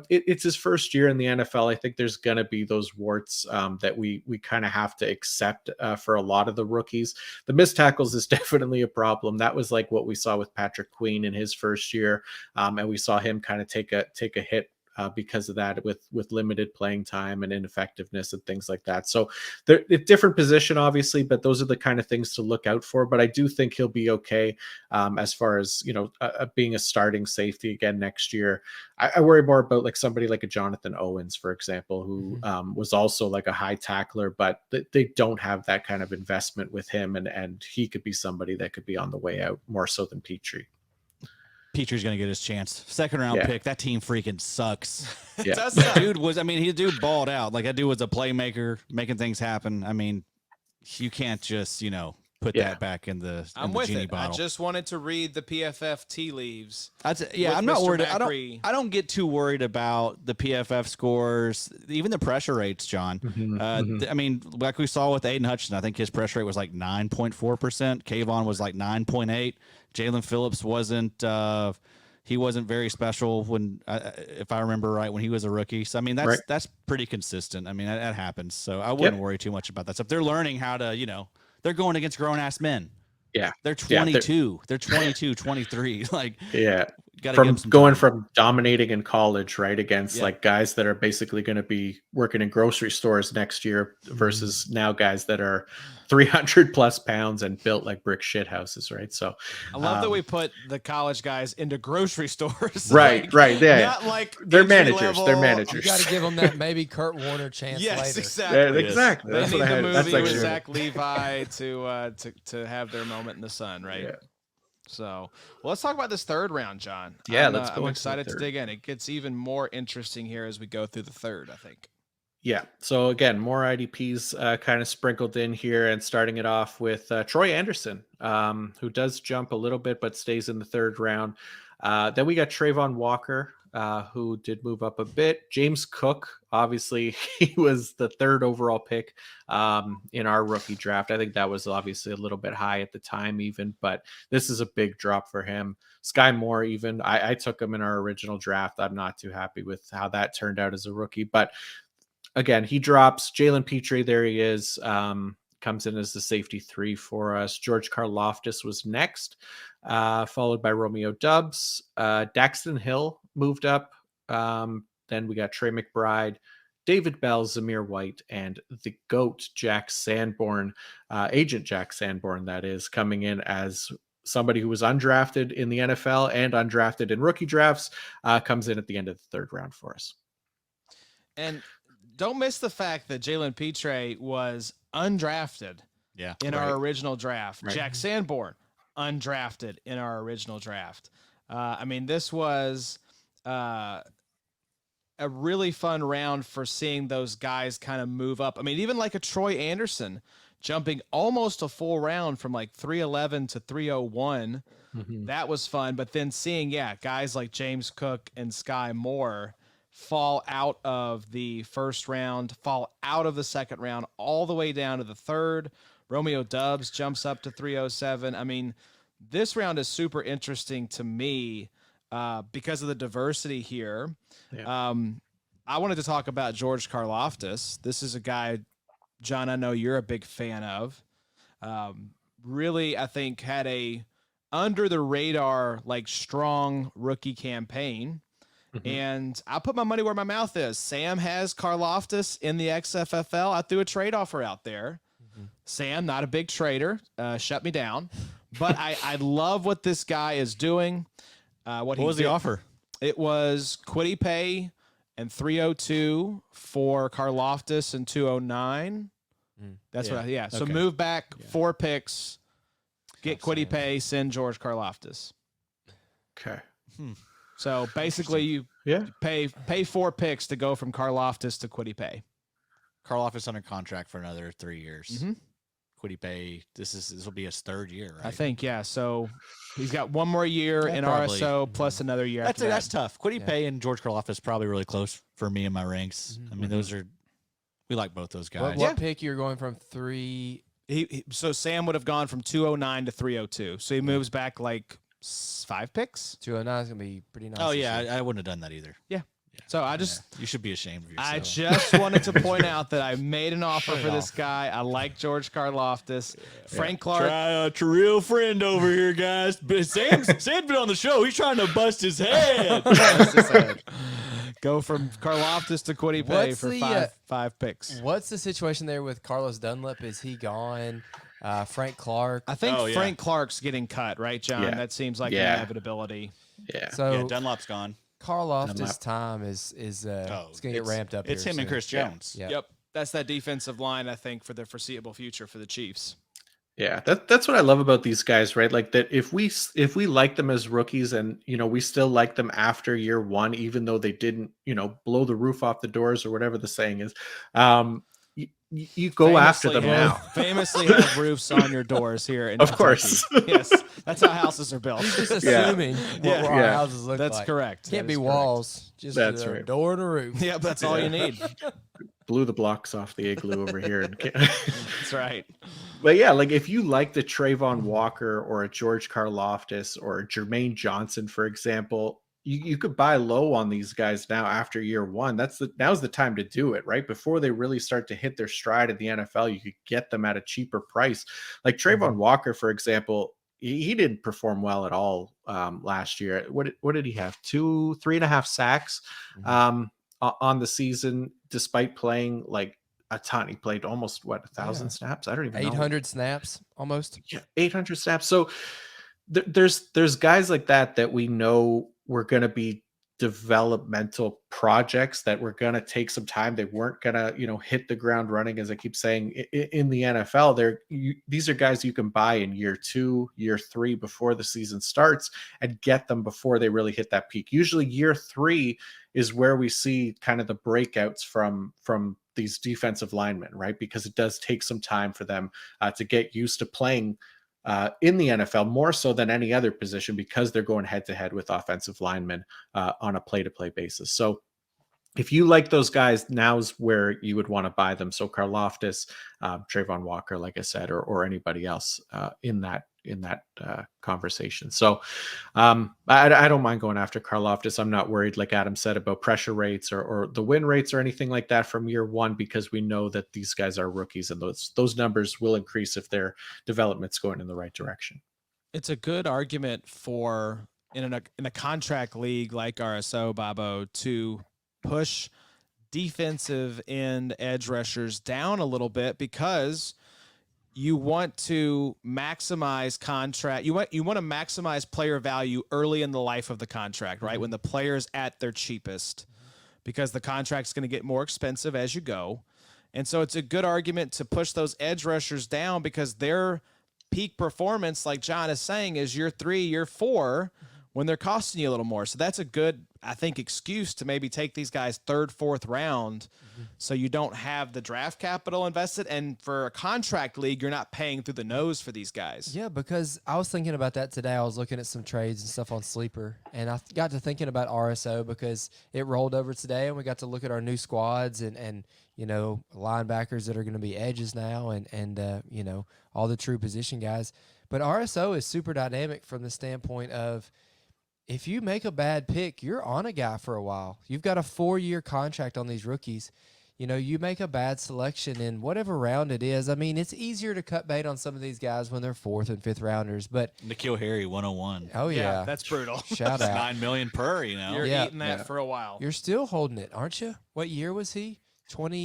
it's his first year in the NFL. I think there's going to be those warts that we kind of have to accept for a lot of the rookies. The missed tackles is definitely a problem. That was like what we saw with Patrick Queen in his first year, and we saw him kind of take a hit because of that with limited playing time and ineffectiveness and things like that. So they're a different position, obviously, but those are the kind of things to look out for. But I do think he'll be okay as far as being a starting safety again next year. I worry more about like somebody like a Jonathan Owens, for example, who was also like a high tackler, but they don't have that kind of investment with him, and he could be somebody that could be on the way out more so than Petrie. Petrie's going to get his chance. Second round pick. That team freaking sucks. Yeah. He dude balled out. Like that dude was a playmaker, making things happen. I mean, you can't just, put that back in the genie bottle. I just wanted to read the PFF tea leaves. I'm not Mr. worried. Macri. I don't get too worried about the PFF scores, even the pressure rates, John. I mean, like we saw with Aidan Hutchinson, I think his pressure rate was like 9.4%. Kayvon was like 9.8. Jalen Phillips wasn't very special when, if I remember right, when he was a rookie. So I mean, that's pretty consistent. I mean, that happens. So I wouldn't worry too much about that stuff. They're learning how to, they're going against grown ass men. Yeah. They're 22. They're 22, 23. Like, From dominating in college, right, against like guys that are basically going to be working in grocery stores next year versus now guys that are 300 plus pounds and built like brick shit houses, right? So I love that we put the college guys into grocery stores. Right. Yeah. Not like they're managers. level. They're managers. You got to give them that maybe Kurt Warner chance Yes, later. exactly. Yeah, exactly. They That's need what I the had. That's movie with actually Zach Levi to have their moment in the sun, right? Yeah. So, well, let's talk about this third round, John. Yeah, let's go. I'm into excited the to third. dig in. It gets even more interesting here as we go through the third, I think. Yeah. So again, more IDPs kind of sprinkled in here, and starting it off with Troy Anderson, who does jump a little bit but stays in the third round. Then we got Trayvon Walker, who did move up a bit. James Cook, obviously, he was the third overall pick in our rookie draft. I think that was obviously a little bit high at the time even, but this is a big drop for him. Sky Moore, even, I took him in our original draft. I'm not too happy with how that turned out as a rookie, but again, he drops. Jalen Petrie, there he is, comes in as the safety 3 for us. George Karlaftis was next, followed by Romeo Doubs. Daxton Hill moved up. Then we got Trey McBride, David Bell, Zamir White, and the GOAT, Jack Sanborn, Agent Jack Sanborn, that is, coming in as somebody who was undrafted in the NFL and undrafted in rookie drafts, comes in at the end of the third round for us. And don't miss the fact that Jalen Petre was undrafted in our original draft. Right. Jack Sanborn, undrafted in our original draft. I mean, this was a really fun round for seeing those guys kind of move up. I mean, even like a Troy Anderson jumping almost a full round from like 311 to 301. That was fun. But then seeing, guys like James Cook and Sky Moore fall out of the first round, fall out of the second round, all the way down to the third. Romeo Doubs jumps up to 307. I mean, this round is super interesting to me because of the diversity here. Yeah. I wanted to talk about George Karlaftis. This is a guy, John, I know you're a big fan of. Really, I think had a under the radar, like strong rookie campaign. And I put my money where my mouth is. Sam has Karlaftis in the XFFL. I threw a trade offer out there. Sam, not a big trader, shut me down. But I love what this guy is doing. What was the offer? It was Kwity Paye and 302 for Karlaftis and 209. That's what. So move back 4 picks, get Kwity Paye, send George Karlaftis. Okay. So basically, you pay 4 picks to go from Karlaftis to Kwity Paye. Karlaftis under contract for another 3 years. Kwity Paye, this will be his 3rd year, right? I think, So he's got 1 more year in probably. RSO plus another year. That's tough. Kwity Paye and George Karlaftis probably really close for me in my ranks. I mean, we like both those guys. What pick you're going from 3? So Sam would have gone from 209 to 302. So he moves back like 5 picks. 209 is gonna be pretty nice. Oh yeah, I wouldn't have done that either. Yeah. So you should be ashamed of yourself. I just wanted to point out that I made an offer for this guy. I like George Karlaftis. Frank Clark. Try a real friend over here, guys. But Sam's been on the show. He's trying to bust his head. Go from Karlaftis to Kwity Paye for five picks. What's the situation there with Carlos Dunlap? Is he gone? Frank Clark. I think Frank Clark's getting cut, right, John? Yeah. That seems like an inevitability. Yeah. So Dunlap's gone. Karlaftis' time is it's going to get ramped up. It's him and Chris Jones. Yeah. Yep. That's that defensive line, I think, for the foreseeable future for the Chiefs. Yeah, that's what I love about these guys, right? Like that if we like them as rookies and, we still like them after year 1, even though they didn't, blow the roof off the doors or whatever the saying is, you go after them now. Famously have roofs on your doors here in Of Kentucky. Course. Yes, that's how houses are built. Just assuming what our houses look like. That's correct. Can't be walls. Just that's a door and a roof. Yeah, that's all you need. Blew the blocks off the igloo over here. That's right. But yeah, like if you like the Trayvon Walker or a George Karlaftis or a Jermaine Johnson, for example, you could buy low on these guys now after year 1. Now's the time to do it, right? Before they really start to hit their stride at the NFL, you could get them at a cheaper price. Like Trayvon Walker, for example, he didn't perform well at all last year. What did he have? 3.5 sacks on the season, despite playing like a ton. He played almost 1,000 snaps. I don't even know. 800 snaps almost. Yeah, 800 snaps. So there's guys like that we know were going to be developmental projects that were going to take some time. They weren't going to, hit the ground running, as I keep saying, in the NFL. These are guys you can buy in year 2, year 3 before the season starts and get them before they really hit that peak. Usually year 3 is where we see kind of the breakouts from these defensive linemen, right? Because it does take some time for them to get used to playing in the NFL, more so than any other position, because they're going head to head with offensive linemen on a play-to-play basis. So if you like those guys, now's where you would want to buy them. So Karlaftis, Trayvon Walker, like I said, or anybody else in that conversation. So I don't mind going after Karlaftis. I'm not worried, like Adam said, about pressure rates or the win rates or anything like that from year 1, because we know that these guys are rookies and those numbers will increase if their development's going in the right direction. It's a good argument for in a contract league like RSO, Bobo, to push defensive end edge rushers down a little bit because you want to maximize contract. You want to maximize player value early in the life of the contract, right? When the player's at their cheapest, because the contract's going to get more expensive as you go. And so it's a good argument to push those edge rushers down because their peak performance, like Jon is saying, is year 3, year 4, when they're costing you a little more. So that's a good, I think, excuse to maybe take these guys 3rd, 4th round so you don't have the draft capital invested. And for a contract league, you're not paying through the nose for these guys. Yeah, because I was thinking about that today. I was looking at some trades and stuff on Sleeper, and I got to thinking about RSO because it rolled over today, and we got to look at our new squads and linebackers that are going to be edges now and all the true position guys. But RSO is super dynamic from the standpoint of if you make a bad pick, you're on a guy for a while. You've got a 4-year contract on these rookies. You make a bad selection in whatever round it is. I mean, it's easier to cut bait on some of these guys when they're 4th and 5th rounders. But N'Keal Harry 101. Oh yeah, that's brutal. Shout out. $9 million per. You're eating that for a while. You're still holding it, aren't you? What year was he? 20.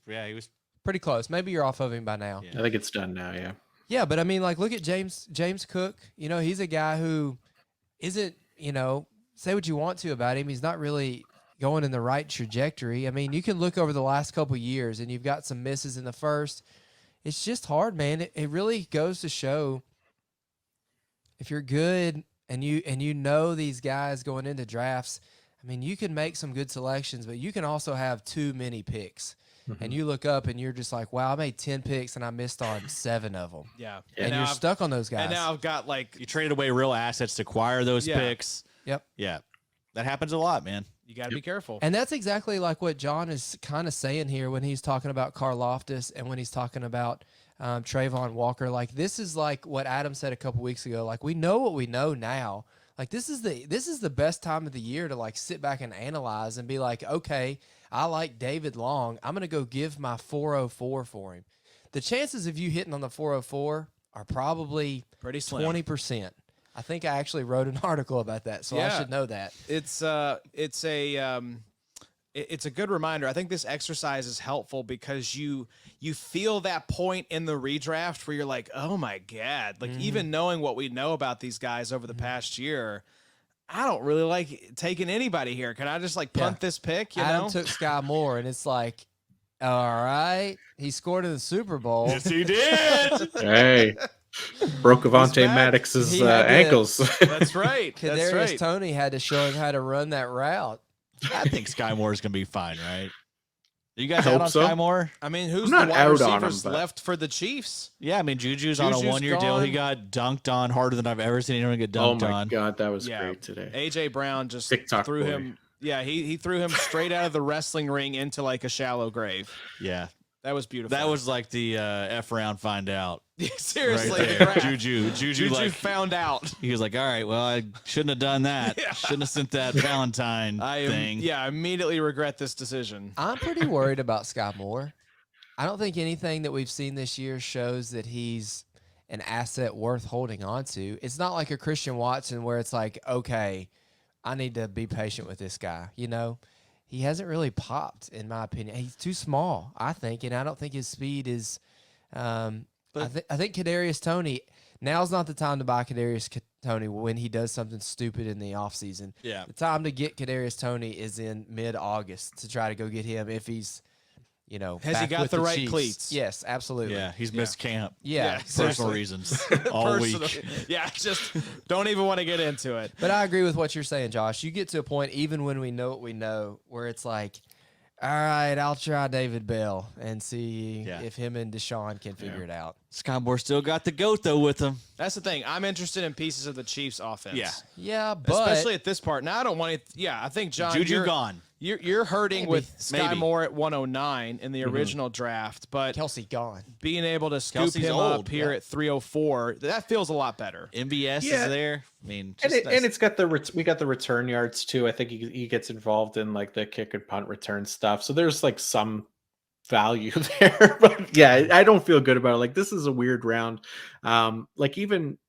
Yeah, he was pretty close. Maybe you're off of him by now. I think it's done now. Yeah. Yeah, but I mean, like, look at James Cook. He's a guy who isn't. Say what you want to about him. He's not really going in the right trajectory. I mean, you can look over the last couple of years, and you've got some misses in the first. It's just hard, man. It really goes to show if you're good and you know these guys going into drafts. I mean, you can make some good selections, but you can also have too many picks. And you look up and you're just like, wow, I made 10 picks and I missed on 7 of them. Yeah. And you're stuck on those guys. And now I've got you traded away real assets to acquire those picks. Yep. Yeah. That happens a lot, man. You got to be careful. And that's exactly like what Jon is kind of saying here when he's talking about Karlaftis and when he's talking about Trayvon Walker. Like, this is like what Adam said a couple weeks ago. Like, we know what we know now. Like, this is the best time of the year to like sit back and analyze and be like, okay, I like David Long. I'm going to go give my 404 for him. The chances of you hitting on the 404 are probably pretty slim. 20%. I think I actually wrote an article about that, so I should know that. It's a good reminder. I think this exercise is helpful because you feel that point in the redraft where you're like, oh my God, like even knowing what we know about these guys over the past year, I don't really like taking anybody here. Can I just like punt this pick? Adam took Sky Moore, and it's like, all right, he scored in the Super Bowl. Yes, he did. Hey, broke Avonte Maddox's ankles. That's right. Kadarius Toney had to show him how to run that route. I think Sky Moore is going to be fine, right? You guys out on so. Sky Moore? I mean, who's I'm the not wide out on him, receivers but- left for the Chiefs? Yeah, I mean, Juju's on a Juju's 1-year deal. He gone. got dunked on harder than I've ever seen anyone get Oh dunked my on. God, that was Yeah. great today. AJ Brown just TikTok threw boy. him. Yeah, he threw him straight out of the wrestling ring into like a shallow grave. Yeah, That was beautiful. that was like the F round find out. seriously. Right the there. draft. Juju like, found out. he was like, all right, well, I shouldn't have done that. Yeah. Shouldn't have sent that Valentine thing. I immediately regret this decision. I'm pretty worried about Sky Moore. I don't think anything that we've seen this year shows that he's an asset worth holding on to. It's not like a Christian Watson where it's like, okay, I need to be patient with this guy. He hasn't really popped, in my opinion. He's too small, I think, and I don't think his speed is. I think Kadarius Toney. Now's not the time to buy Kadarius Toney when he does something stupid in the offseason. Yeah. The time to get Kadarius Toney is in mid-August to try to go get him if he's, Has he back got with the right Chiefs. cleats? Yes, absolutely. Yeah, he's missed camp. Yeah. Personal seriously. reasons all week. Yeah, just don't even want to get into it. But I agree with what you're saying, Josh. You get to a point, even when we know what we know, where it's like, all right, I'll try David Bell and see if him and Deshaun can figure it out. Sky Moore still got the goat, though, with him. That's the thing. I'm interested in pieces of the Chiefs' offense. Yeah. Yeah, but especially at this part. Now I don't want it. Yeah, I think John. Juju gone. You're hurting with Sky Maybe. Moore at 109 in the original draft, but Kelsey gone. being able to scoop Kelsey's him old, up here at 304, that feels a lot better. MBS Yeah. is there. I mean, And, just and it's got we got the return yards too. I think he gets involved in like the kick and punt return stuff. So there's like some value there. But yeah, I don't feel good about it. Like, this is a weird round. Like, even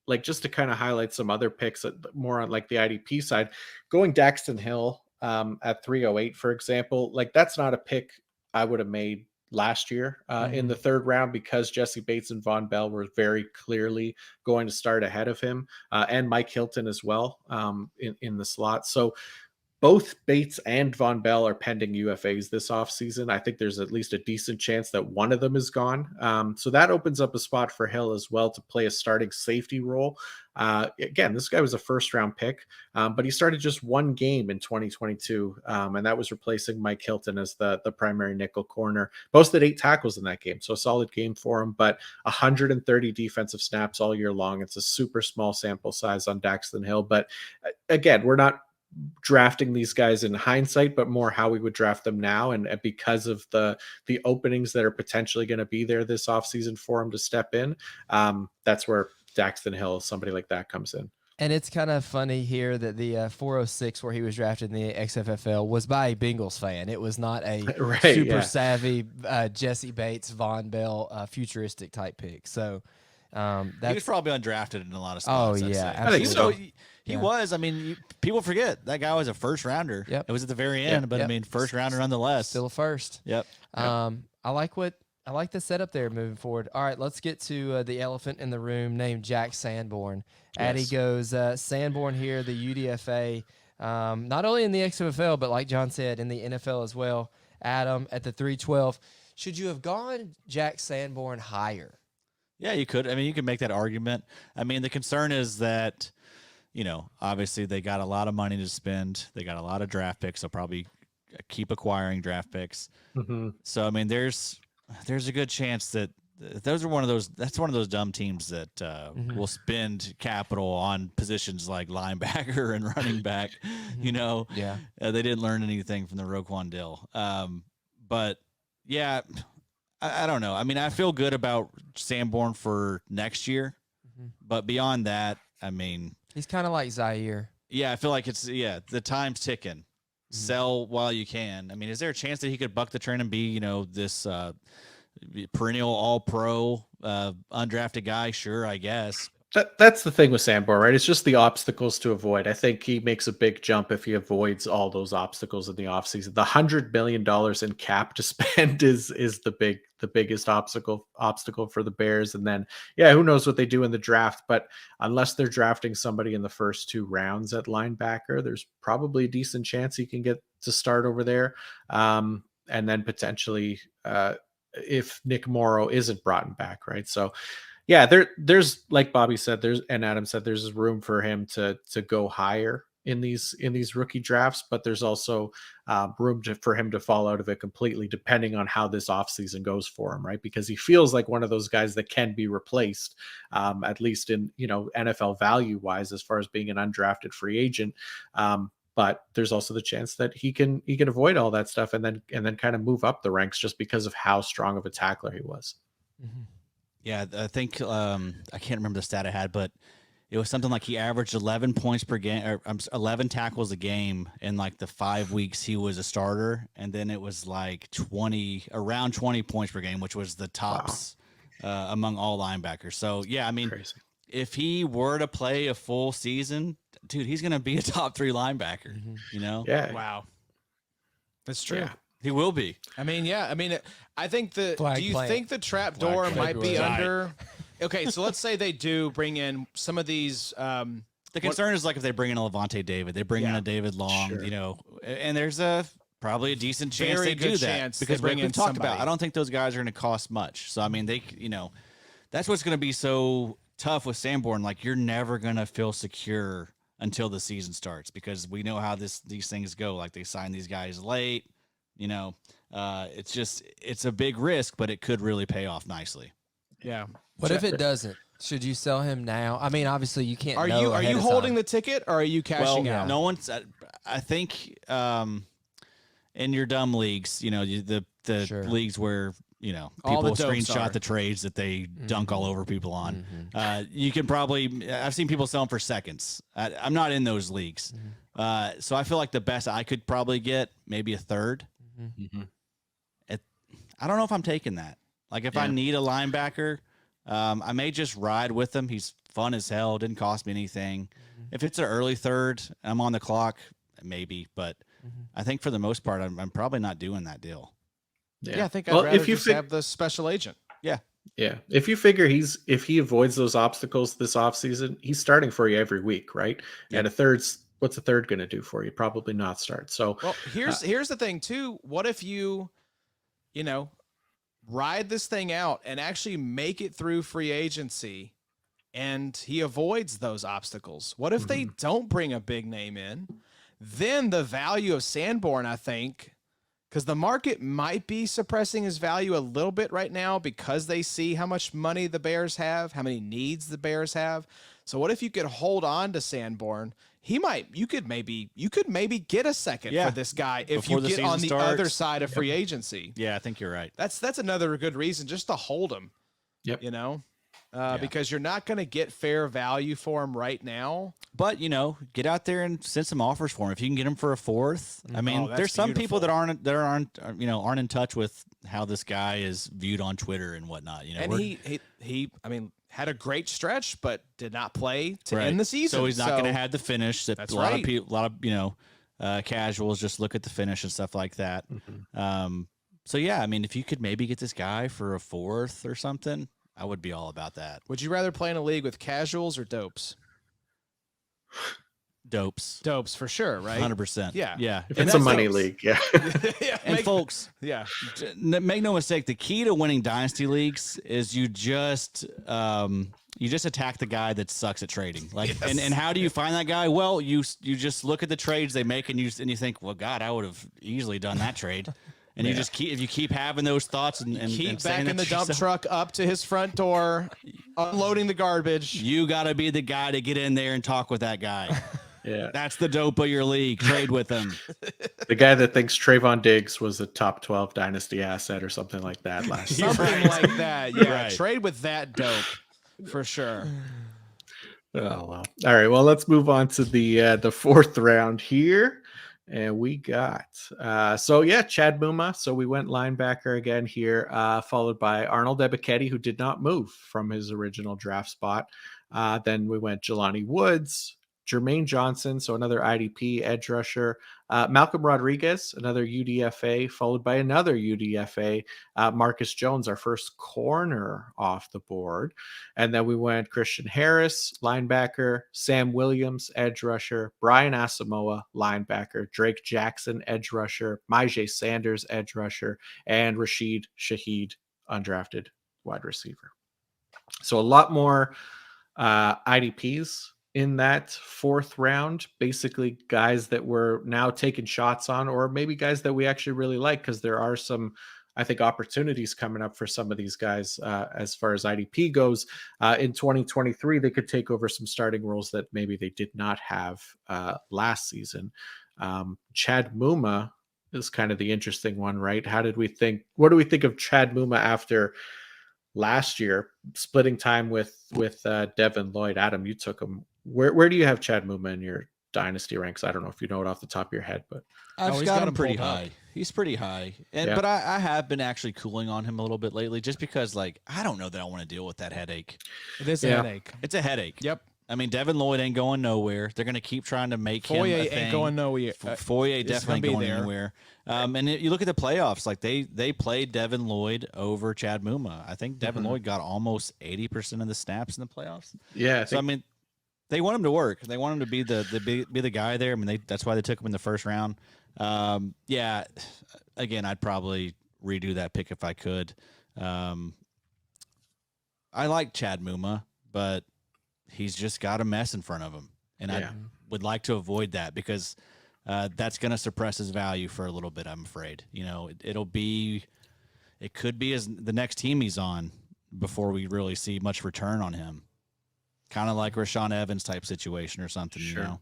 like, just to kind of highlight some other picks more on like the IDP side, going Daxton Hill at 308, for example, like that's not a pick I would have made last year in the third round, because Jesse Bates and Von Bell were very clearly going to start ahead of him, and Mike Hilton as well, in the slot. So both Bates and Von Bell are pending UFAs this offseason. I think there's at least a decent chance that one of them is gone. So that opens up a spot for Hill as well to play a starting safety role. Again, this guy was a first-round pick, but he started just one game in 2022, and that was replacing Mike Hilton as the primary nickel corner. Posted 8 tackles in that game, so a solid game for him, but 130 defensive snaps all year long. It's a super small sample size on Daxton Hill, but again, we're not drafting these guys in hindsight, but more how we would draft them now. And because of the openings that are potentially going to be there this offseason for him to step in, that's where Daxton Hill, somebody like that, comes in. And it's kind of funny here that the 406 where he was drafted in the XFFL was by a Bengals fan. It was not a super savvy Jesse Bates, Von Bell, futuristic type pick. So he was probably undrafted in a lot of spots. Oh, yeah. I think so. He was. I mean, people forget that guy was a first rounder. Yep. It was at the very end, but I mean, first rounder nonetheless. Still a first. Yep. I like the setup there moving forward. All right, let's get to the elephant in the room named Jack Sanborn. Yes. Addy goes, Sanborn here, the UDFA, not only in the XFL, but like John said, in the NFL as well. Adam at the 312. Should you have gone Jack Sanborn higher? Yeah, you could. I mean, you could make that argument. I mean, the concern is that, obviously they got a lot of money to spend. They got a lot of draft picks. They'll probably keep acquiring draft picks. Mm-hmm. So, I mean, there's a good chance that that's one of those dumb teams that will spend capital on positions like linebacker and running back. Yeah. They didn't learn anything from the Wan'Dale. But yeah, I don't know. I mean, I feel good about Sanborn for next year, but beyond that, I mean, he's kind of like Zaire. Yeah, I feel like the time's ticking. Sell while you can. I mean, is there a chance that he could buck the trend and be, this perennial all-pro undrafted guy? Sure, I guess. That's the thing with Sanborn, right? It's just the obstacles to avoid. I think he makes a big jump if he avoids all those obstacles in the offseason. The $100 million in cap to spend is the biggest obstacle for the Bears. And then, who knows what they do in the draft? But unless they're drafting somebody in the first 2 rounds at linebacker, there's probably a decent chance he can get to start over there. And then potentially, if Nick Morrow isn't brought back, right? So, yeah, there's like Bobby said, and Adam said, there's room for him to go higher in these rookie drafts, but there's also room for him to fall out of it completely, depending on how this offseason goes for him, right? Because he feels like one of those guys that can be replaced, at least in NFL value wise, as far as being an undrafted free agent. But there's also the chance that he can avoid all that stuff and then kind of move up the ranks just because of how strong of a tackler he was. Mm-hmm. Yeah, I think I can't remember the stat I had, but it was something like he averaged 11 points per game, or 11 tackles a game in like the 5 weeks he was a starter, and then it was like around 20 points per game, which was the tops among all linebackers. So yeah, I mean, crazy. If he were to play a full season, dude, he's gonna be a top 3 linebacker. Yeah. Wow, that's true. Yeah. He will be. I mean, I think do you think the trap door might be February. under? Okay, so let's say they do bring in some of these. The concern is like if they bring in a Levante David, they bring in a David Long, Sure. and there's probably a decent chance Very they good do that chance because they bring we've in talked about. somebody. I don't think those guys are going to cost much. So I mean, that's what's going to be so tough with Sanborn. Like you're never going to feel secure until the season starts because we know how these things go. Like they sign these guys late. It's a big risk, but it could really pay off nicely. Yeah. What if it doesn't? Should you sell him now? I mean, obviously you can't. Are know you holding the ticket or are you cashing out? No one's. I think in your dumb leagues, the Sure. leagues where All the people dopes screenshot are. the trades that they dunk all over people on. You can probably. I've seen people sell them for seconds. I'm not in those leagues, so I feel like the best I could probably get maybe a third. I don't know if I'm taking that. Like if I need a linebacker, I may just ride with him. He's fun as hell. Didn't cost me anything. If it's an early third, I'm on the clock, maybe. But I think for the most part, I'm probably not doing that deal. Yeah, I think I'd rather just have the special agent. Yeah. Yeah. If you figure if he avoids those obstacles this offseason, he's starting for you every week, right? Yep. And what's a third going to do for you? Probably not start. So, well, here's the thing too. What if you ride this thing out and actually make it through free agency and he avoids those obstacles? What if they don't bring a big name in? Then the value of Sanborn, I think, because the market might be suppressing his value a little bit right now because they see how much money the Bears have, how many needs the Bears have. So what if you could hold on to Sanborn? You could maybe get a second for this guy if you get on the other side of free agency. Yeah, I think you're right. That's another good reason just to hold him. Yep. Because you're not going to get fair value for him right now. But get out there and send some offers for him. If you can get him for a fourth, I mean, there's some people that aren't in touch with how this guy is viewed on Twitter and whatnot. And he had a great stretch, but did not play to end the season. So he's not going to have the finish. That that's a lot of casuals just look at the finish and stuff like that. So yeah, I mean, if you could maybe get this guy for a fourth or something, I would be all about that. Would you rather play in a league with casuals or dopes? Dopes for sure, right? 100%. Yeah. If it's a money league, yeah. And folks, make no mistake, the key to winning dynasty leagues is you just attack the guy that sucks at trading. And how do you find that guy? Well, you just look at the trades they make and you think, well, God, I would have easily done that trade. And you just keep having those thoughts and keep backing the dump truck up to his front door, unloading the garbage. You got to be the guy to get in there and talk with that guy. Yeah, that's the dope of your league. Trade with him. The guy that thinks Trayvon Diggs was a top 12 dynasty asset or something like that last season. Something like that. Yeah, right. Trade with that dope for sure. Oh well. All right. Well, let's move on to the fourth round here. And we got Chad Muma. So we went linebacker again here, followed by Arnold Ebiketie, who did not move from his original draft spot. Then we went Jelani Woods, Jermaine Johnson, so another IDP edge rusher, Malcolm Rodriguez, another UDFA, followed by another UDFA, Marcus Jones, our first corner off the board. And then we went Christian Harris, linebacker, Sam Williams, edge rusher, Brian Asamoah, linebacker, Drake Jackson, edge rusher, Myjai Sanders, edge rusher, and Rashid Shaheed, undrafted wide receiver. So a lot more IDPs in that fourth round, basically guys that we're now taking shots on, or maybe guys that we actually really like, because there are some, I think, opportunities coming up for some of these guys as far as IDP goes. In 2023, they could take over some starting roles that maybe they did not have last season. Chad Muma is kind of the interesting one, right? What do we think of Chad Muma after last year, splitting time with Devin Lloyd? Adam, you took him. Where do you have Chad Muma in your dynasty ranks? I don't know if you know it off the top of your head, but I've got him pretty high. He's pretty high, but I have been actually cooling on him a little bit lately, just because I don't know that I want to deal with that headache. It is a headache. It's a headache. Yep. I mean, Devin Lloyd ain't going nowhere. They're going to keep trying to make him a thing. Ain't going nowhere. Foye definitely going anywhere. And you look at the playoffs, they played Devin Lloyd over Chad Muma. I think Devin Lloyd got almost 80% of the snaps in the playoffs. Yeah. I mean, they want him to work. They want him to be the guy there. I mean, that's why they took him in the first round. Again, I'd probably redo that pick if I could. I like Chad Muma, but he's just got a mess in front of him, and I would like to avoid that, because that's going to suppress his value for a little bit, I'm afraid. It could be as the next team he's on before we really see much return on him. Kind of like Rashaan Evans type situation or something, Sure.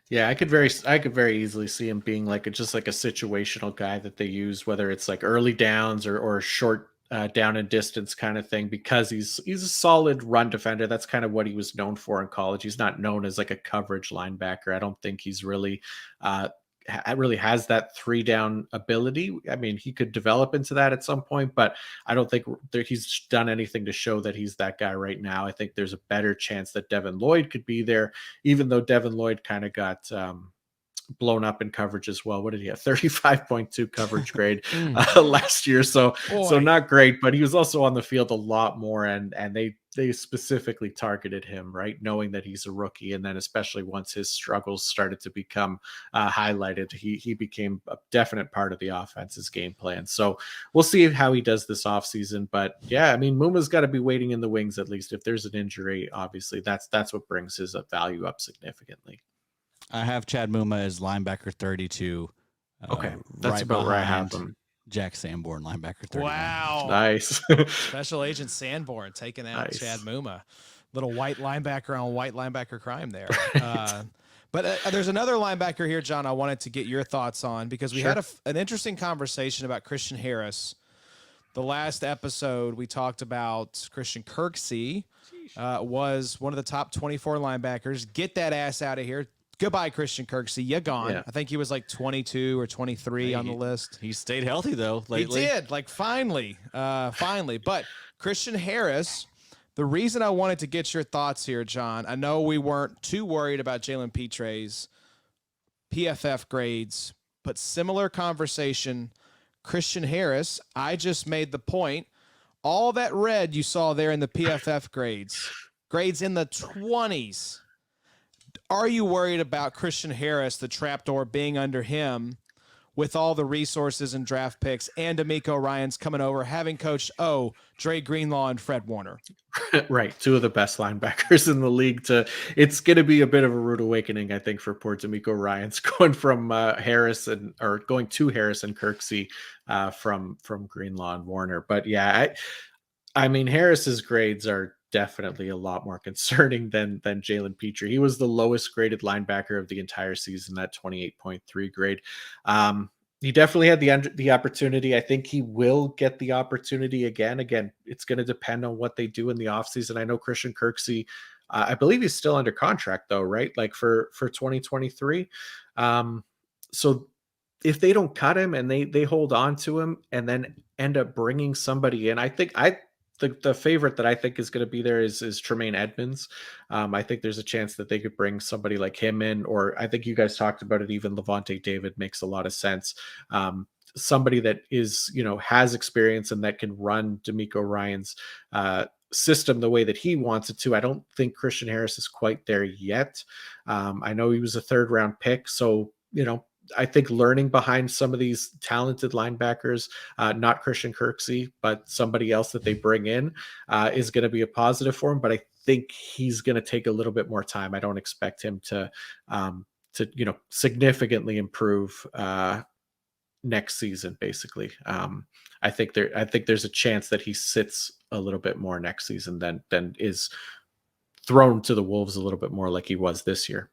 Yeah, I could very easily see him being just like a situational guy that they use, whether it's like early downs or short down and distance kind of thing, because he's a solid run defender. That's kind of what he was known for in college. He's not known as like a coverage linebacker. I don't think he's really has that 3-down ability. I mean, he could develop into that at some point, but I don't think he's done anything to show that he's that guy right now. I think there's a better chance that Devin Lloyd could be there, even though Devin Lloyd kind of got blown up in coverage as well. What did he have? 35.2 coverage grade Mm. last year. So Boy. not great, but he was also on the field a lot more, and they specifically targeted him, right? Knowing that he's a rookie. And then especially once his struggles started to become highlighted, he became a definite part of the offense's game plan. So we'll see how he does this offseason. But yeah, I mean, Muma's got to be waiting in the wings, at least if there's an injury. Obviously that's what brings his value up significantly. I have Chad Muma as linebacker 32. Okay, that's about where I have him. Jack Sanborn, linebacker 31. Wow. Nice. Special Agent Sanborn taking out Nice. Chad Muma. Little white linebacker on white linebacker crime there. But there's another linebacker here, John, I wanted to get your thoughts on because we Sure. had an interesting conversation about Christian Harris. The last episode, we talked about Christian Kirksey was one of the top 24 linebackers. Get that ass out of here. Goodbye, Christian Kirksey. You're gone. Yeah. I think he was like 22 or 23 on the list. He stayed healthy though lately. He did, like finally. But Christian Harris, the reason I wanted to get your thoughts here, John, I know we weren't too worried about Jalen Petre's PFF grades, but similar conversation. Christian Harris, I just made the point. All that red you saw there in the PFF grades in the 20s. Are you worried about Christian Harris, the trapdoor, being under him with all the resources and draft picks and D'Amico Ryans coming over, having coached, Dre Greenlaw and Fred Warner? Right. Two of the best linebackers in the league. It's going to be a bit of a rude awakening, I think, for poor D'Amico Ryans going from Harris and Kirksey from Greenlaw and Warner. But yeah, I mean, Harris's grades are definitely a lot more concerning than Jalen Petrie. He was the lowest graded linebacker of the entire season, that 28.3 grade. He definitely had the opportunity. I think he will get the opportunity again. Again, it's going to depend on what they do in the offseason. I know Christian Kirksey, I believe he's still under contract though, right? Like for 2023. So if they don't cut him and they hold on to him and then end up bringing somebody in, I think the favorite that I think is going to be there is Tremaine Edmonds. I think there's a chance that they could bring somebody like him in, or I think you guys talked about it. Even Levante David makes a lot of sense. Somebody that is, has experience and that can run D'Amico Ryans' system the way that he wants it to. I don't think Christian Harris is quite there yet. I know he was a 3rd round pick. So, I think learning behind some of these talented linebackers, not Christian Kirksey, but somebody else that they bring in, is going to be a positive for him. But I think he's going to take a little bit more time. I don't expect him to significantly improve next season. Basically, I think there's a chance that he sits a little bit more next season than is thrown to the wolves a little bit more like he was this year.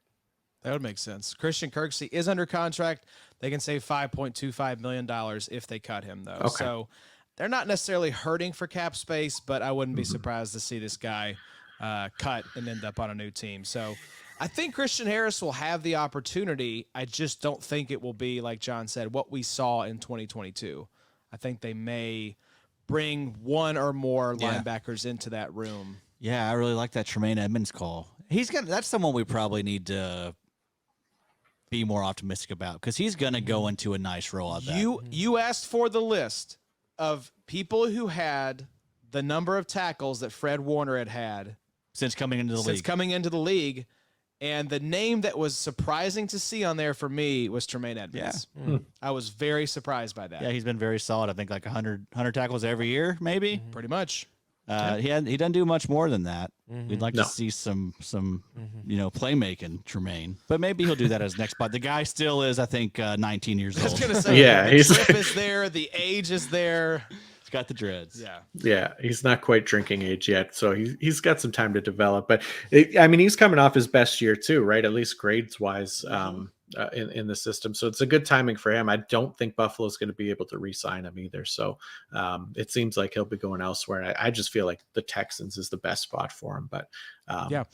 That would make sense. Christian Kirksey is under contract. They can save $5.25 million if they cut him, though. Okay. So they're not necessarily hurting for cap space, but I wouldn't be surprised to see this guy cut and end up on a new team. So I think Christian Harris will have the opportunity. I just don't think it will be, like John said, what we saw in 2022. I think they may bring one or more linebackers into that room. Yeah, I really like that Tremaine Edmonds call. That's someone we probably need to be more optimistic about because he's going to go into a nice role out there. You asked for the list of people who had the number of tackles that Fred Warner had since coming into the league. And the name that was surprising to see on there for me was Tremaine Edmonds. Yeah. I was very surprised by that. Yeah, he's been very solid. I think like 100 tackles every year, maybe. Pretty much. He doesn't do much more than that. We'd like to see some playmaking Tremaine, but maybe he'll do that as next spot. The guy still is, I think, 19 years old. I was gonna say, the trip is there, the age is there. He's got the dreads. Yeah, he's not quite drinking age yet, so he's got some time to develop. But he's coming off his best year too, right? At least grades wise, in the system. So it's a good timing for him. I don't think Buffalo's going to be able to re-sign him either. So it seems like he'll be going elsewhere. And I just feel like the Texans is the best spot for him. But I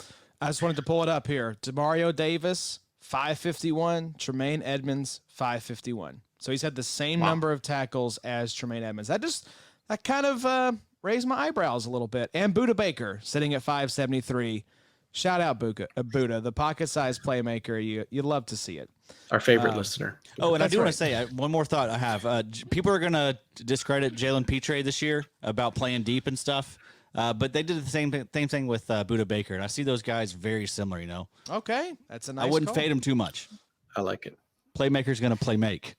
just wanted to pull it up here. Demario Davis, 551. Tremaine Edmonds, 551. So he's had the same number of tackles as Tremaine Edmonds. That kind of raised my eyebrows a little bit. And Budda Baker sitting at 573. Shout out Buddha, the pocket-sized playmaker. You'd love to see it. Our favorite listener. Oh, and I That's do want right. to say one more thought I have. People are going to discredit Jalen Petre this year about playing deep and stuff, but they did the same thing with Buddha Baker, and I see those guys very similar. Okay, that's a nice I wouldn't call. fade them too much. I like it. Playmaker's going to play make.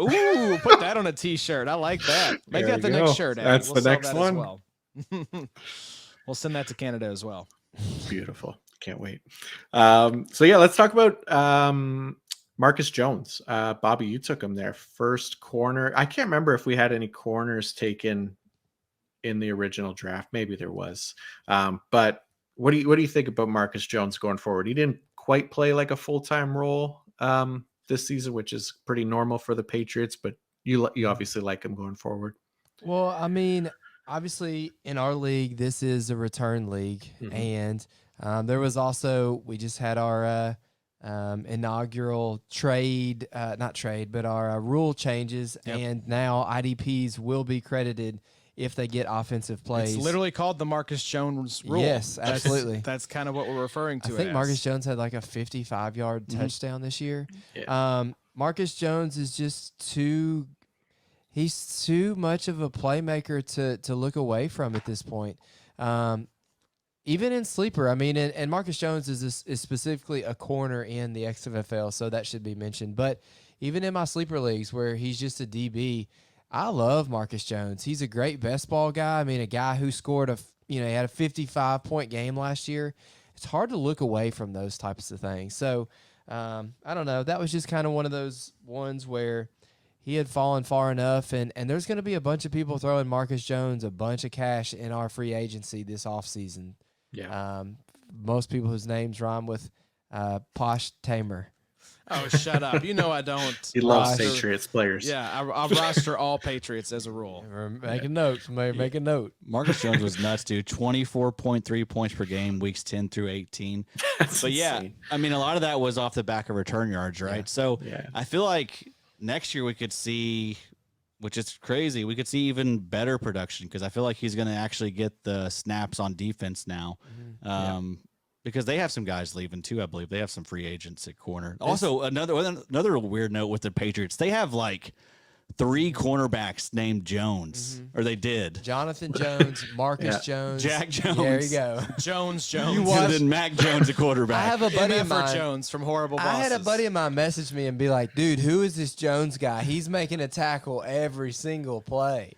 Ooh, put that on a T-shirt. I like that. Make There that the we next go. shirt. Eddie. That's We'll the sell next that one. as well. We'll send that to Canada as well. Beautiful. Can't wait. So yeah, let's talk about Marcus Jones. Bobby, you took him there. First corner. I can't remember if we had any corners taken in the original draft. Maybe there was. But what do you think about Marcus Jones going forward? He didn't quite play like a full-time role this season, which is pretty normal for the Patriots, but you obviously like him going forward. Well, I mean, obviously in our league, this is a return league, and there was also, we just had our inaugural our rule changes, and now IDPs will be credited if they get offensive plays. It's literally called the Marcus Jones rule. Yes, absolutely. That's kind of what we're referring to. I think Marcus Jones had like a 55-yard touchdown this year. Yeah. Marcus Jones is just he's too much of a playmaker to look away from at this point. Even in sleeper, I mean, and Marcus Jones is specifically a corner in the XFL, so that should be mentioned. But even in my sleeper leagues where he's just a DB, I love Marcus Jones. He's a great best ball guy. I mean, a guy who scored he had a 55-point game last year. It's hard to look away from those types of things. So I don't know. That was just kind of one of those ones where he had fallen far enough, and there's going to be a bunch of people throwing Marcus Jones a bunch of cash in our free agency this offseason. Yeah. Most people whose names rhyme with Posh Tamer. Oh, shut up. You know I don't. He loves Roster. Patriots players. Yeah, I'll roster all Patriots as a rule. Make a note. Somebody make a note. Marcus Jones was nuts, dude. 24.3 points per game, weeks 10 through 18. That's But yeah, insane. I mean, a lot of that was off the back of return yards, right? So Yeah. I feel like next year we could see, which is crazy, we could see even better production because I feel like he's going to actually get the snaps on defense now. Because they have some guys leaving too, I believe. They have some free agents at corner. Also, another weird note with the Patriots, they have like 3 cornerbacks named Jones, or they did. Jonathan Jones, Marcus Jones, Jack Jones. There you go. Jones. And then Mac Jones, a quarterback. I have a buddy of MF mine. Jones from Horrible Bosses. I had a buddy of mine message me and be like, "Dude, who is this Jones guy? He's making a tackle every single play."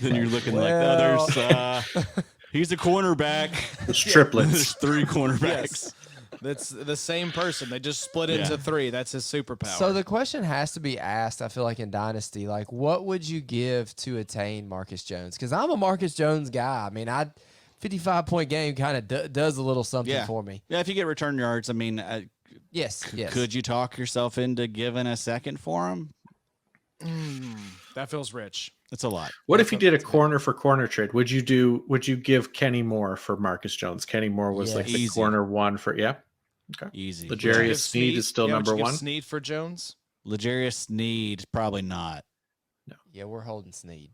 Then you're looking Well. like the others. He's a cornerback. It's triplets. There's 3 cornerbacks. Yes. That's the same person. They just split into 3. That's his superpower. So the question has to be asked, I feel like in Dynasty, like, what would you give to attain Marcus Jones? Because I'm a Marcus Jones guy. I mean, 55-point game kind of does a little something for me. Yeah, if you get return yards, I mean, Yes. could you talk yourself into giving a second for him? that feels rich. It's a lot. What if you did a corner for corner trade? Would you give Kenny Moore for Marcus Jones? Kenny Moore was like the Easy. corner one for Okay. Easy. L'Jarius Sneed is still number would you give 1. Sneed for Jones? L'Jarius Sneed, probably not. Yeah, we're holding Sneed.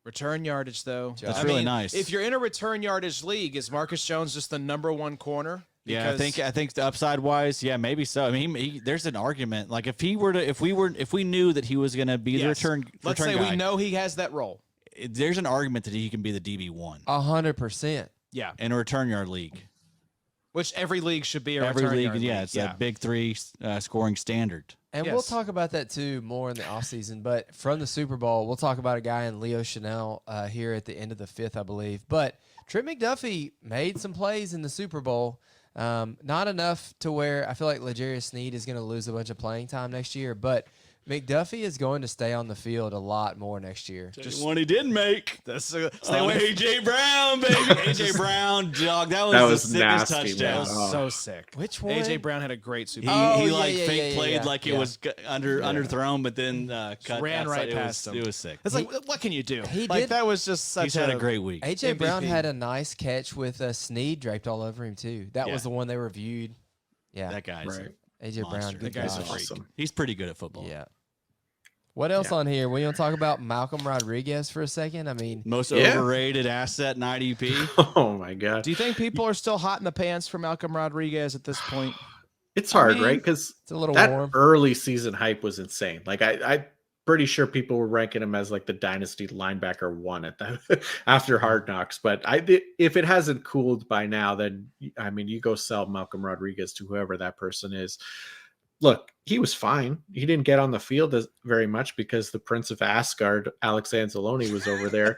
Return yardage, though. That's really nice. If you're in a return yardage league, is Marcus Jones just the number 1 corner? Yeah, I think the upside wise, yeah, maybe so. I mean, there's an argument. Like if we knew that he was going to be the return Let's say guy, we know he has that role. there's an argument that he can be the DB1 100%. Yeah, in a return yard league. which every league should be a Every return league, yard yeah, league. it's a big 3 scoring standard. And we'll Yes. talk about that too more in the offseason. But from the Super Bowl, we'll talk about a guy in Leo Chanel here at the end of the 5th, I believe. But Trent McDuffie made some plays in the Super Bowl. Not enough to where I feel like L'Jarius Sneed is going to lose a bunch of playing time next year. But McDuffie is going to stay on the field a lot more next year. Just one he didn't make. Stay On away. AJ Brown, baby. AJ Brown, dog. That was the sickest nasty, touchdown. man. That was so sick. Which one? AJ Brown had a great Super He, Bowl. Oh, he yeah, like yeah, fake yeah, played yeah, like it yeah. was underthrown, but then cut Ran outside. right It past was, him. It was sick. It's like, what can you do? He Like did- that was just such He's had a great week. AJ Brown MVP. had a nice catch with Sneed draped all over him too. That was Yeah. the one they reviewed. Yeah, Yeah, that guy's Right. AJ Brown. monster. Good That guy's guy. a freak. Awesome. He's pretty good at football. Yeah. What else on here? We want to talk about Malcolm Rodriguez for a second? I mean, Most overrated asset in IDP. Oh my god. Do you think people are still hot in the pants for Malcolm Rodriguez at this point? It's hard, mean, right? Because it's a little that warm. early season hype was insane. Like I'm pretty sure people were ranking him as like the dynasty linebacker one at the after Hard Knocks. But if it hasn't cooled by now, then I mean, you go sell Malcolm Rodriguez to whoever that person is. Look, he was fine. He didn't get on the field very much because the Prince of Asgard, Alex Anzalone, was over there.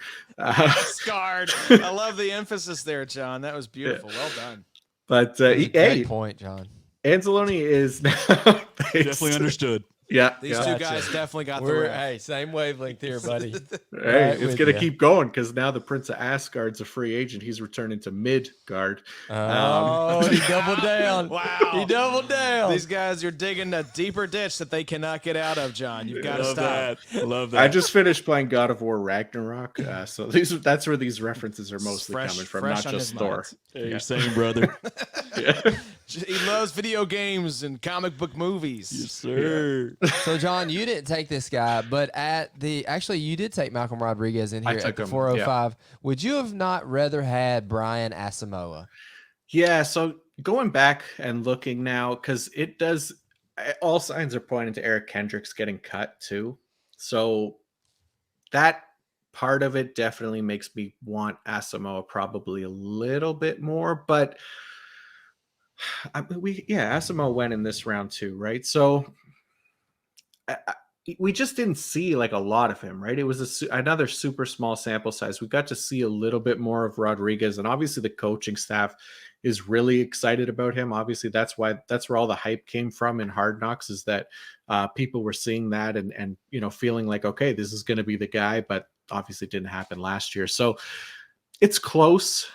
Scarred. I love the emphasis there, John. That was beautiful. Well done. But great point, John. Anzalone is now Definitely understood. Yeah, These two guys definitely got the rip. Hey, same wavelength here, buddy. Hey, it's going to keep going because now the Prince of Asgard's a free agent. He's returning to Midgard. Oh, he doubled down. Wow. He doubled down. These guys are digging a deeper ditch that they cannot get out of, John. You've got to Love stop. that. Love that. I just finished playing God of War Ragnarok, so that's where these references are mostly Fresh- coming from, fresh not on just his Thor. mind. Hey, you're saying, brother. Yeah. He loves video games and comic book movies. Yes, sir. So, John, you didn't take this guy, but actually, you did take Malcolm Rodriguez in I here at took the him, 405. Would you have not rather had Brian Asamoah? Yeah, so going back and looking now, because it does, all signs are pointing to Eric Kendricks getting cut too. So that part of it definitely makes me want Asamoah probably a little bit more, but Asamoah went in this round too, right? So we just didn't see like a lot of him, right? It was another super small sample size. We got to see a little bit more of Rodriguez, and obviously the coaching staff is really excited about him. Obviously that's where all the hype came from in Hard Knocks, is that people were seeing that and feeling like, okay, this is going to be the guy, but obviously didn't happen last year. So it's close.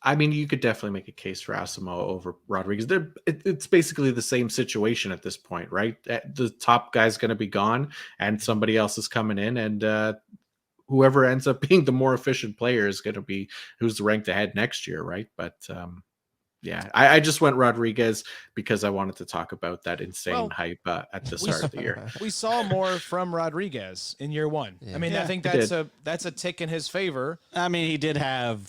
I mean, you could definitely make a case for Asamoah over Rodriguez. It's basically the same situation at this point, right? The top guy's going to be gone and somebody else is coming in, and whoever ends up being the more efficient player is going to be who's ranked ahead next year, right? But I just went Rodriguez because I wanted to talk about that insane hype at the start of the year. We saw more from Rodriguez in year one. Yeah. I mean, Yeah, I think he that's a tick in his favor. I mean, he did have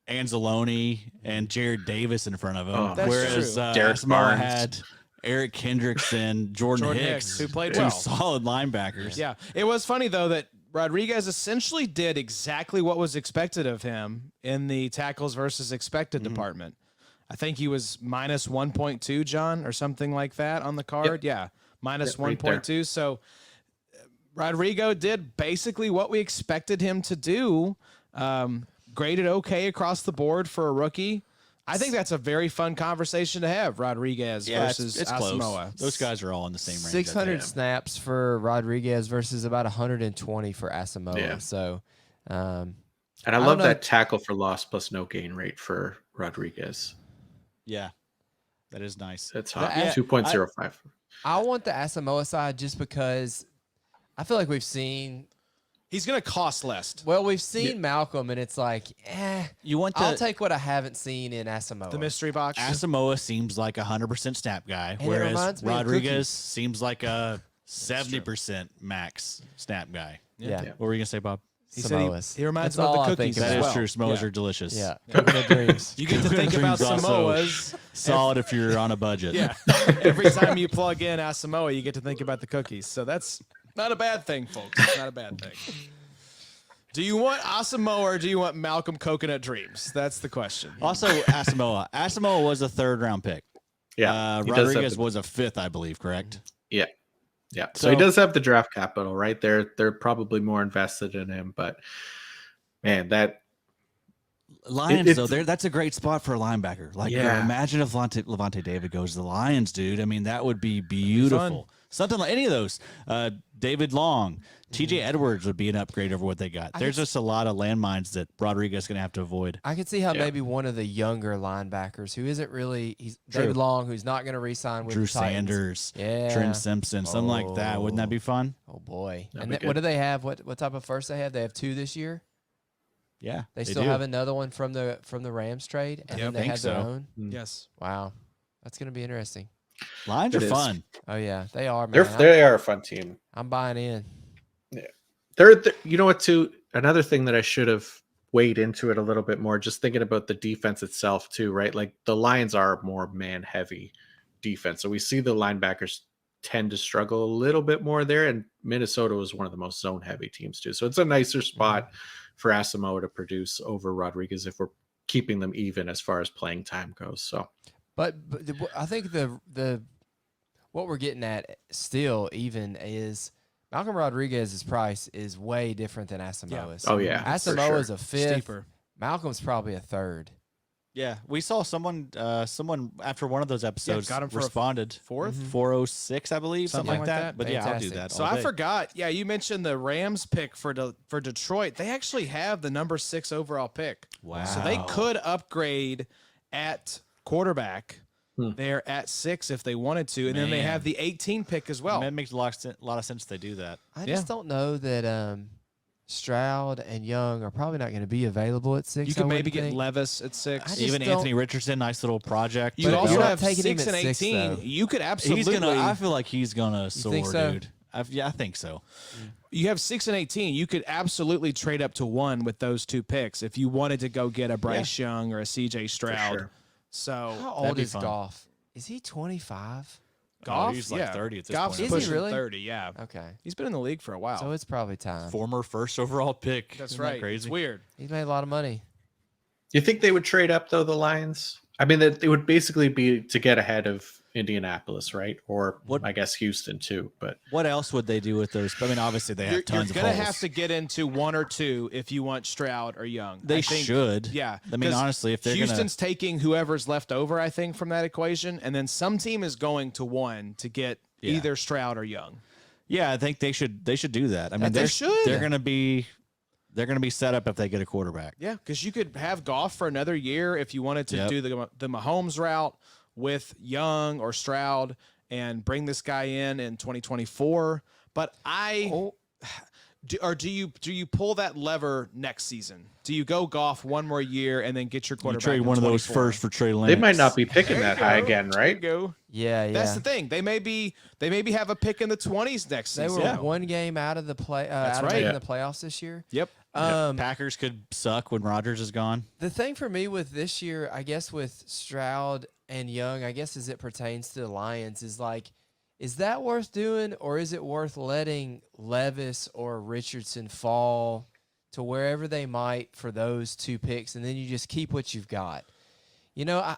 Anzalone and Jared Davis in front of him, Oh, That's whereas true. Derek Asamoah Barnes. had Eric Kendricks and Jordan Hicks, who played two well. solid linebackers. Yeah. It was funny, though, that Rodriguez essentially did exactly what was expected of him in the tackles versus expected department. I think he was minus 1.2, John, or something like that on the card. Yeah, minus Right 1.2. So Rodrigo did basically what we expected him to do. Graded okay across the board for a rookie. I think that's a very fun conversation to have, Rodriguez versus it's Asamoah. close. Those guys are all in the same range. 600 snaps for Rodriguez versus about 120 for Asamoah. Yeah. So, And I don't love know. that tackle for loss plus no gain rate for Rodriguez. Yeah, that is nice. That's hot. Yeah, 2.05. I want the Asamoah side just because I feel like we've seen He's going to cost less. we've seen Malcolm, and it's like, You want I'll to take what I haven't seen in Asamoah. The mystery box. Asamoah seems like 100% snap guy, And it whereas reminds me of Rodriguez Cookies. seems like a 70% max snap guy. Yeah. Yeah. What were you gonna say, Bob? He said Samoas. he reminds That's him all of I the think cookies about. That as is well. true. Samoas are delicious. Yeah. Coconut dreams. You get to think about Dreams also. Samoas. Solid if you're on a budget. Yeah. Every time you plug in Asamoah, you get to think about the cookies. So that's not a bad thing, folks. It's not a bad thing. Do you want Asamoah or do you want Malcolm Coconut Dreams? That's the question. Also, Asamoah. Asamoah was a 3rd round pick. Yeah. he does have Rodriguez the- was a 5th, I believe. Correct. Yeah. Yeah. So he does have the draft capital, right? They're probably more invested in him, but man, that Lions, it's- though, that's a great spot for a linebacker. Like, Yeah. imagine if Levante David goes to the Lions, dude. I mean, that would be beautiful. Something like any of those. David Long, TJ Edwards would be an upgrade over what they got. There's just a lot of landmines that Rodriguez is going to have to avoid. I could see how Yeah. maybe one of the younger linebackers who isn't really he's True. David Long, who's not going to re-sign with Drew the Titans. Sanders, Yeah. Trent Simpson, something like that. Wouldn't that be fun? Oh boy. That'd And be what good. do they have? What type of first they have? They have 2 this year. Yeah, They still do. have another one from the Rams trade, and Yep. then they Think have their so. own. Yes. Wow, that's going to be interesting. Lions It are is. fun. Oh yeah, they are, man. They are a fun team. I'm buying in. They're you know what, too? Another thing that I should have weighed into it a little bit more, just thinking about the defense itself, too, right? Like the Lions are more man heavy defense. So we see the linebackers tend to struggle a little bit more there. And Minnesota was one of the most zone heavy teams, too. So it's a nicer spot for Asamoah to produce over Rodriguez if we're keeping them even as far as playing time goes. So, But I think the what we're getting at still even is Malcolm Rodriguez's price is way different than Asamoah's. oh yeah, Asamoah is a fifth. Steeper. Malcolm's probably a third. Yeah, we saw someone after one of those episodes got him for a responded. Fourth? 406, I believe, something like that. But yeah, I'll do Fantastic. that. So all I day. forgot. Yeah, you mentioned the Rams pick for Detroit. They actually have the number 6 overall pick. Wow. So they could upgrade at quarterback. Hmm. They're at 6 if they wanted to, and then they Man. have the 18 pick as well. It makes a lot of sense they do that. I just don't know that Stroud and Young are probably not going to be available at 6. You I could maybe wouldn't get think. Levis at 6. I just Even don't- Anthony Richardson, nice little project. You But also you're not have taking him 6 and at 6, 18. though. You could absolutely. he's gonna. I feel like he's gonna soar, think so? dude. I think so. You have 6 and 18. You could absolutely trade up to 1 with those 2 picks if you wanted to go get a Bryce Young or a CJ Stroud. sure. So How That'd old be is fun. Goff? Is he 25? Goff, he's like 30 at this Goff's point. Is he pushing really? 30, yeah. Okay. He's been in the league for a while. So it's probably time. Former first overall pick. That's Isn't that right. Crazy. It's weird. He's made a lot of money. You think they would trade up, though, the Lions? I mean, that it would basically be to get ahead of Indianapolis, right? Or I guess Houston, too. But What else would they do with those? I mean, obviously they have You're tons of going to holes. have to get into 1 or 2 if you want Stroud or Young. They I think, should. Yeah. I mean, 'cause honestly, if they're Houston's taking whoever's left over, I think, from that equation, and then some team is going to 1 to get Yeah. either Stroud or Young. yeah, I think they should do that. I mean, They they're should. They're going to be set up if they get a quarterback. Yeah, because you could have Goff for another year if you wanted to Yep. do the Mahomes route with Young or Stroud and bring this guy in 2024. But do you pull that lever next season? Do you go Goff one more year and then get your You quarterback? trade in one of those 24? first for Treylon. they might not be picking There you that high go. again, There you right? go. Yeah, yeah. That's the thing. They maybe have a pick in the 20s next They season. were one game out of the play. That's out of right. making Yeah. the playoffs this year. Yep. Packers could suck when Rodgers is gone. The thing for me with this year, I guess with Stroud and Young, I guess as it pertains to the Lions, is like, is that worth doing, or is it worth letting Levis or Richardson fall to wherever they might for those 2 picks, and then you just keep what you've got? You know, I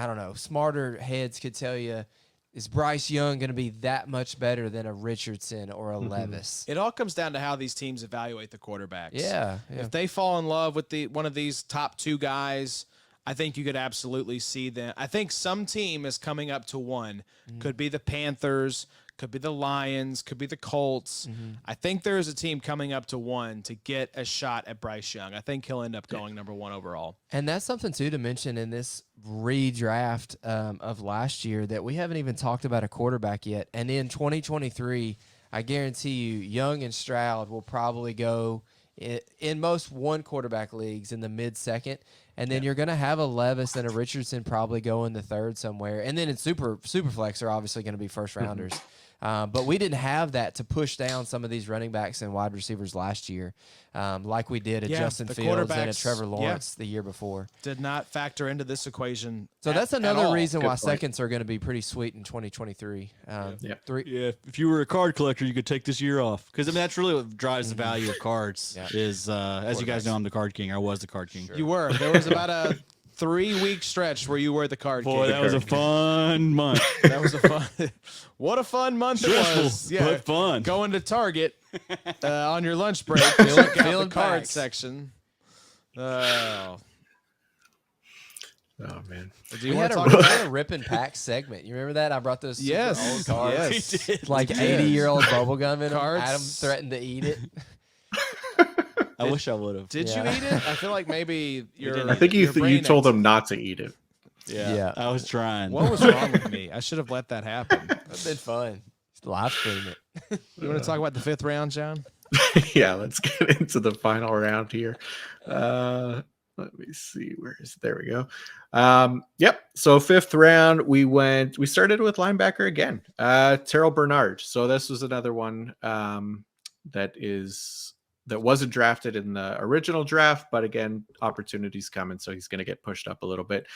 don't know. Smarter heads could tell you, is Bryce Young going to be that much better than a Richardson or a Levis? It all comes down to how these teams evaluate the quarterbacks. Yeah. If they fall in love with one of these top 2 guys, I think you could absolutely see them. I think some team is coming up to 1. Could be the Panthers, could be the Lions, could be the Colts. I think there is a team coming up to 1 to get a shot at Bryce Young. I think he'll end up going number 1 overall. And that's something, too, to mention in this redraft of last year that we haven't even talked about a quarterback yet. And in 2023, I guarantee you, Young and Stroud will probably go in most 1 quarterback leagues in the mid-second. And then you're going to have a Levis and a Richardson probably go in the 3rd somewhere. And then in super flex are obviously going to be first rounders. But we didn't have that to push down some of these running backs and wide receivers last year, like we did at Justin the Fields and at quarterbacks, Trevor Lawrence the year before. Did not factor into this equation. So that's at another all. reason Good why point. seconds are going to be pretty sweet in 2023. Yeah. Yeah, if you were a card collector, you could take this year off because I mean that's really what drives the value of cards. Yeah. Is as you guys know, I'm the card king. I was the card king. You were. There was about a 3-week stretch where you were the card Boy, king. that was a fun month. That was a fun. What a fun month it was. Stressful, but fun. Going to Target on your lunch break, to check out the feeling card packs. section. Oh, Oh, man. do you We want had, to talk we about? had a rip and pack segment. You remember that? I brought those super Yes, old cards. yes. Like We did. 80-year-old bubble gum in them. Cards. Adam threatened to eat it. I wish I would have. Did Yeah. you eat it? I feel like maybe your. I think your brain you told ate- them not to eat it. Yeah. I was trying. What was wrong with me? I should have let that happen. That's been fun. Just live stream it. You want to talk about the 5th round, John? Yeah, let's get into the final round here. Let me see. There we go. Yep. So 5th round, we started with linebacker again. Terrell Bernard. So this was another one that wasn't drafted in the original draft, but again, opportunities coming, so he's going to get pushed up a little bit.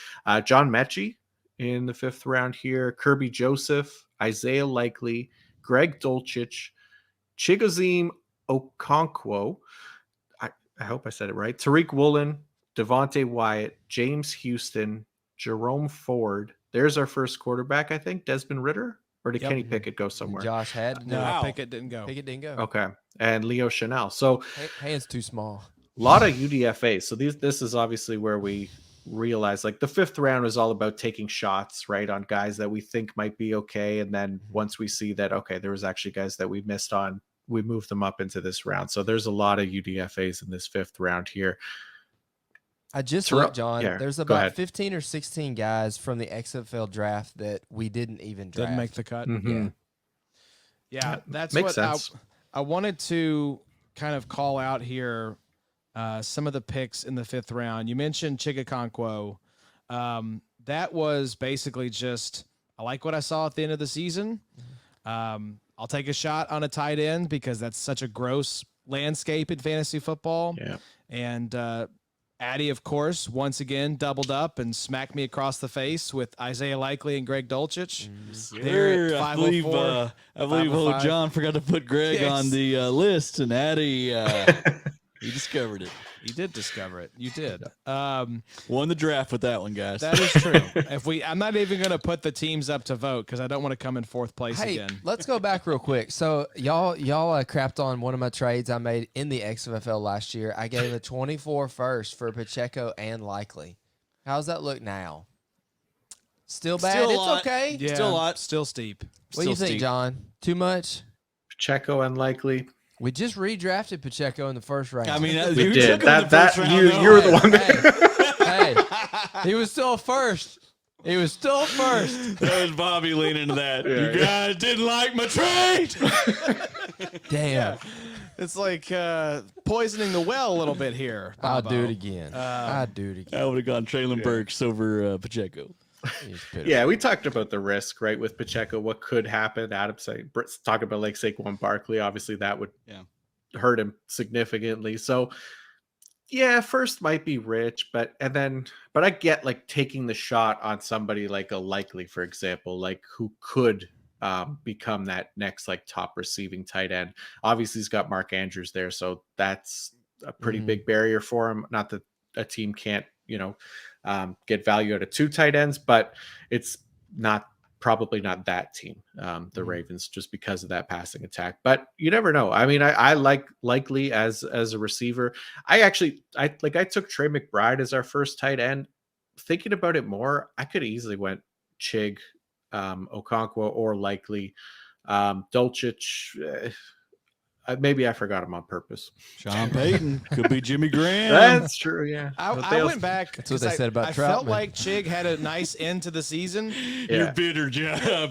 Jon Macri in the 5th round here. Kirby Joseph, Isaiah Likely, Greg Dulcich, Chigoziem Okonkwo. I hope I said it right. Tariq Woolen, Devontae Wyatt, James Houston, Jerome Ford. There's our first quarterback, I think. Desmond Ridder? Or did Kenny Pickett go somewhere? Josh had No, Pickett didn't go. Okay. And Leo Chanel. So hands too small. A lot of UDFAs. So this is obviously where we realize like the 5th round is all about taking shots, right, on guys that we think might be okay. And then once we see that, okay, there was actually guys that we missed on, we moved them up into this round. So there's a lot of UDFAs in this 5th round here. I just looked, John. Yeah, there's about 15 or 16 guys from the XFL draft that we didn't even draft. Didn't make the cut. Mm-hmm. Yeah, that's Makes what sense. I wanted to kind of call out here. Some of the picks in the 5th round. You mentioned Chigakonkwo. That was basically just, I like what I saw at the end of the season. I'll take a shot on a tight end because that's such a gross landscape in fantasy football. Yeah. And Addy, of course, once again doubled up and smacked me across the face with Isaiah Likely and Greg Dulcich. There at I believe 505. John forgot to put Greg on the list, and Addy he discovered it. You did discover it. You did. Won the draft with that one, guys. That is true. I'm not even going to put the teams up to vote because I don't want to come in 4th place again. Let's go back real quick. So y'all crapped on one of my trades I made in the XFL last year. I gave a 24 first for Pacheco and Likely. How's that look now? Still bad? Still a It's lot. okay. Yeah, Still a lot. Still steep. What do you think, steep. John? Too much? Pacheco unlikely. We just redrafted Pacheco in the 1st round. I mean, We you did. took him in the first round, though. You're the one that hey, he was still first. He was still first. That was Bobby leaning into that. You guys didn't like my trade. Damn. It's like poisoning the well a little bit here. I'll Bobo. do it again. I'll do it again. I would have gone Treylon Burks over Pacheco. Yeah, we talked about the risk, right, with Pacheco, what could happen. Adam saying, Britt's talking about like Saquon Barkley. Obviously, that would hurt him significantly. So, yeah, first might be rich, but I get like taking the shot on somebody like a Likely, for example, like who could become that next like top receiving tight end. Obviously, he's got Mark Andrews there, so that's a pretty big barrier for him. Not that a team can't, get value out of 2 tight ends, but it's probably not that team, the Ravens, just because of that passing attack. But you never know. I mean, I like Likely as a receiver. I took Trey McBride as our first tight end. Thinking about it more, I could easily went Chig, Okonkwo, or Likely. Dulcich, maybe I forgot him on purpose. Sean Payton could be Jimmy Graham. That's true. Yeah, I went back. That's what they said about I Troutman. felt like Chig had a nice end to the season. You're bitter,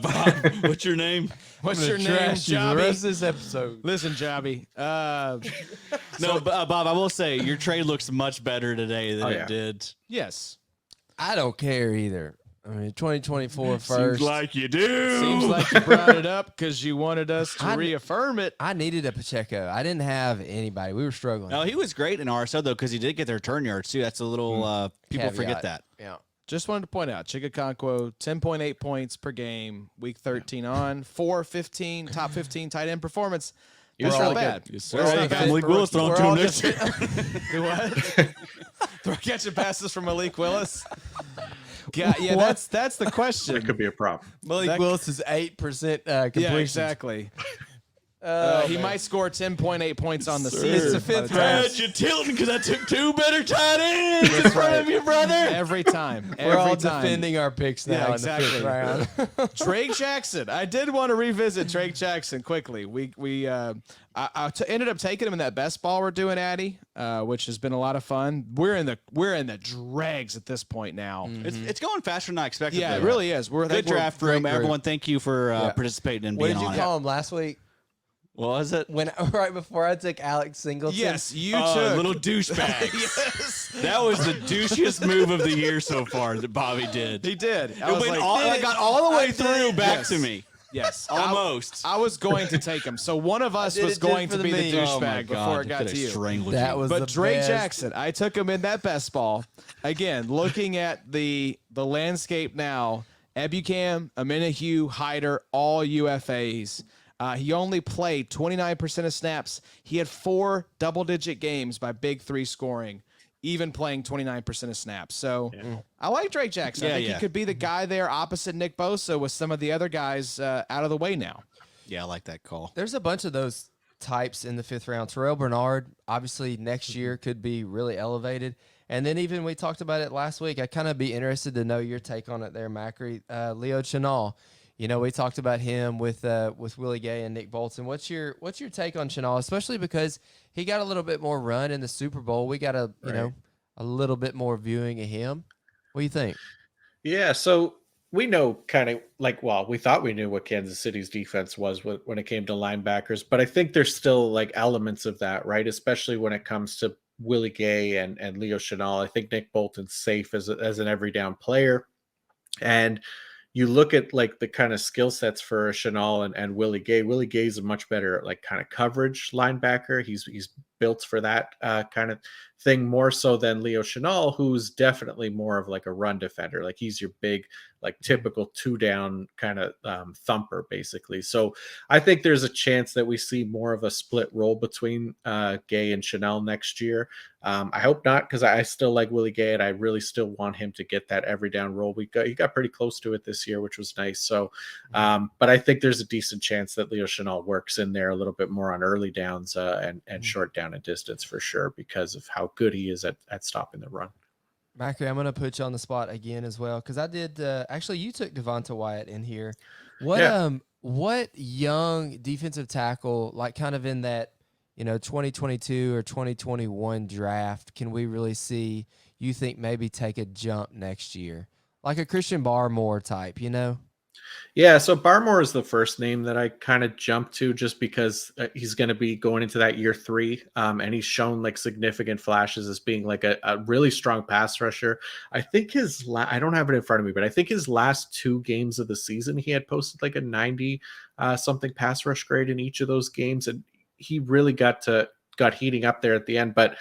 Bob. What's your name? What's your name, The Jobby? rest of this episode. Listen, Jobby. No, Bob, I will say your trade looks much better today than it did. Yes. I don't care either. I mean, 2024 first. Seems like you do. Seems like you brought it up because you wanted us to reaffirm it. I needed a Pacheco. I didn't have anybody. We were struggling. No, he was great in RSL, though, because he did get their return yards, too. That's a little people Caveat. forget that. Yeah. Just wanted to point out, Chigakonkwo, 10.8 points per game, week 13 on, 4-15, top 15 tight end performance. That's not bad. Yes, sir. That's Hey, not got bad Malik for Willis rookie. throwing to him We're all next just- Do what? Throw catching passes from Malik Willis? Yeah, that's the question. That could be a problem. Malik Willis is 8% completion. Yeah, exactly. He might score 10.8 points on the Sir. season. It's the 5th by the time- round. You're tilting because I took 2 better tight ends in That's front right. of you, brother. Every time. We're all Every time. defending our picks now Yeah, in the 5th round. Drake Jackson. I did want to revisit Drake Jackson quickly. I ended up taking him in that best ball we're doing, Addy, which has been a lot of fun. We're in the dregs at this point now. It's going faster than I expected. Yeah, though. it really is. Good draft room. great group. Everyone, thank you for participating and What being did you on call him last week? What was it? When right before I took Alex Singleton. Yes, you Oh, took little douchebag. Yes, That was the douchiest move of the year so far that Bobby did. he did. It got all the way through back to me. Yes, Almost. I was going to take him. So one of us did was it just going for to the be the meme. Oh my douchebag before God, it got coulda to you. strangled That you. was But the Drake best. Jackson, I took him in that best ball. Again, looking at the landscape now, Ebukam, Amenahue, Hyder, all UFAs. He only played 29% of snaps. He had 4 double-digit games by Big Three scoring, even playing 29% of snaps. So I like Drake Jackson. I think he could be the guy there opposite Nick Bosa with some of the other guys out of the way now. Yeah, I like that call. There's a bunch of those types in the 5th round. Terrell Bernard, obviously next year could be really elevated. And then even we talked about it last week. I'd kind of be interested to know your take on it there, Macri. Leo Chenal, you know, we talked about him with Willie Gay and Nick Bolton. What's your take on Chenal, especially because he got a little bit more run in the Super Bowl? We got a little bit more viewing of him. What do you think? Yeah, so we know kind of like, well, we thought we knew what Kansas City's defense was when it came to linebackers, but I think there's still like elements of that, right? Especially when it comes to Willie Gay and Leo Chenal. I think Nick Bolton's safe as an every down player. And you look at like the kind of skill sets for Chenal and Willie Gay. Willie Gay is a much better like kind of coverage linebacker. He's built for that kind of thing more so than Leo Chenal, who's definitely more of like a run defender. Like he's your big, like typical 2-down kind of thumper, basically. So I think there's a chance that we see more of a split role between Gay and Chenal next year. I hope not, because I still like Willie Gay and I really still want him to get that every down role. He got pretty close to it this year, which was nice. So, but I think there's a decent chance that Leo Chenal works in there a little bit more on early downs and short down and distance for sure, because of how good he is at stopping the run. Macri, I'm going to put you on the spot again as well, because I did actually you took Devonta Wyatt in here. What young defensive tackle, like kind of in that 2022 or 2021 draft, can we really see you think maybe take a jump next year, like a Christian Barmore type? Yeah, so Barmore is the first name that I kind of jumped to, just because he's going to be going into that year 3, and he's shown like significant flashes as being like a really strong pass rusher. I think I don't have it in front of me, but I think his last 2 games of the season, he had posted like a 90 something pass rush grade in each of those games, and he really got heating up there at the end. But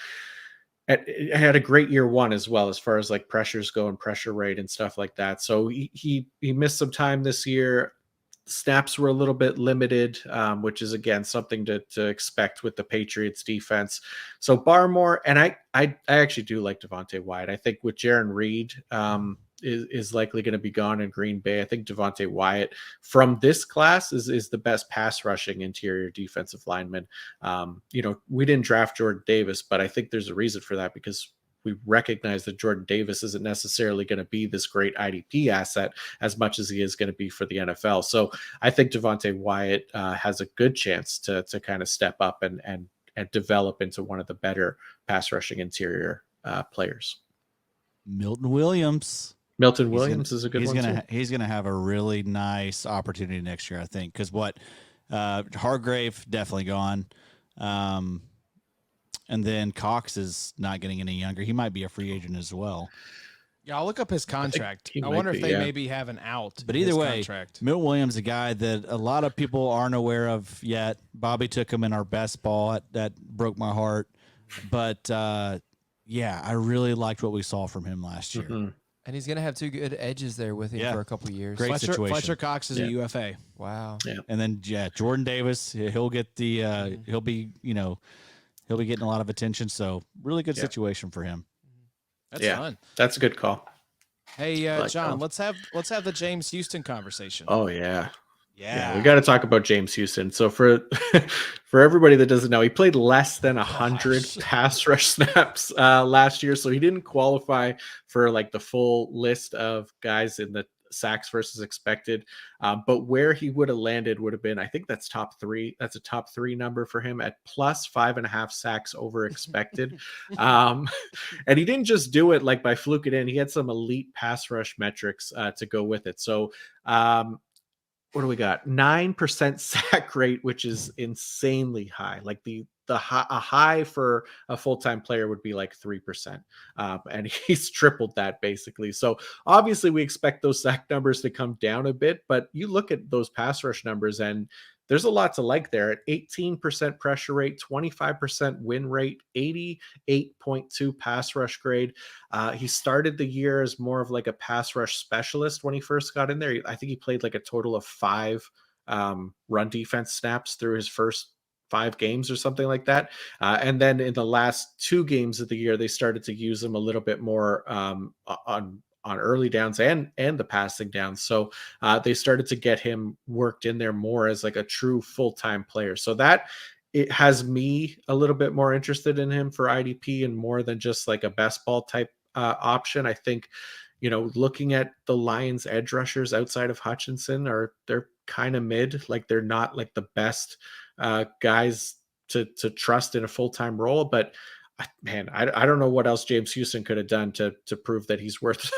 it had a great year 1 as well, as far as like pressures go and pressure rate and stuff like that. So he missed some time this year. Snaps were a little bit limited, which is again something to expect with the Patriots defense. So Barmore, and I actually do like Devontae Wyatt. I think with Jaron Reed is likely going to be gone in Green Bay. I think Devontae Wyatt from this class is the best pass rushing interior defensive lineman. We didn't draft Jordan Davis, but I think there's a reason for that, because we recognize that Jordan Davis isn't necessarily going to be this great IDP asset as much as he is going to be for the NFL. So I think Devontae Wyatt has a good chance to kind of step up and develop into one of the better pass rushing interior players. Milton Williams Is a good one. He's gonna have a really nice opportunity next year, I think, because Hargrave definitely gone, and then Cox is not getting any younger. He might be a free agent as well. Yeah, I'll look up his contract. I might wonder be, if they yeah. maybe have an out. But in either his way, contract. Milton Williams, a guy that a lot of people aren't aware of yet. Bobby took him in our best ball. That broke my heart. But yeah, I really liked what we saw from him last year. Mm-hmm. And he's going to have 2 good edges there with him for a couple of years. Great situation. Fletcher Cox is a UFA. Wow. Yeah. And then Jordan Davis, he'll get the he'll be getting a lot of attention. So really good situation for him. That's fun. That's a good call. Hey, like John, that. let's have the James Houston conversation. Oh yeah. Yeah. We got to talk about James Houston. So for everybody that doesn't know, he played less than 100 pass rush snaps last year, so he didn't qualify for like the full list of guys in the sacks versus expected. But where he would have landed would have been, I think that's top 3. That's a top 3 number for him at plus 5.5 sacks over expected. And he didn't just do it like by fluke it in. He had some elite pass rush metrics to go with it. So what do we got? 9% sack rate, which is insanely high. Like a high for a full-time player would be like 3%. And he's tripled that basically. So obviously we expect those sack numbers to come down a bit, but you look at those pass rush numbers and there's a lot to like there. At 18% pressure rate, 25% win rate, 88.2 pass rush grade. He started the year as more of like a pass rush specialist when he first got in there. I think he played like a total of 5 run defense snaps through his first 5 games or something like that. And then in the last 2 games of the year, they started to use him a little bit more on early downs and the passing downs. So they started to get him worked in there more as like a true full-time player. So that it has me a little bit more interested in him for IDP and more than just like a best ball type option. I think, looking at the Lions edge rushers outside of Hutchinson they're kind of mid, like they're not like the best guys to trust in a full-time role, but man, I don't know what else James Houston could have done to prove that he's worth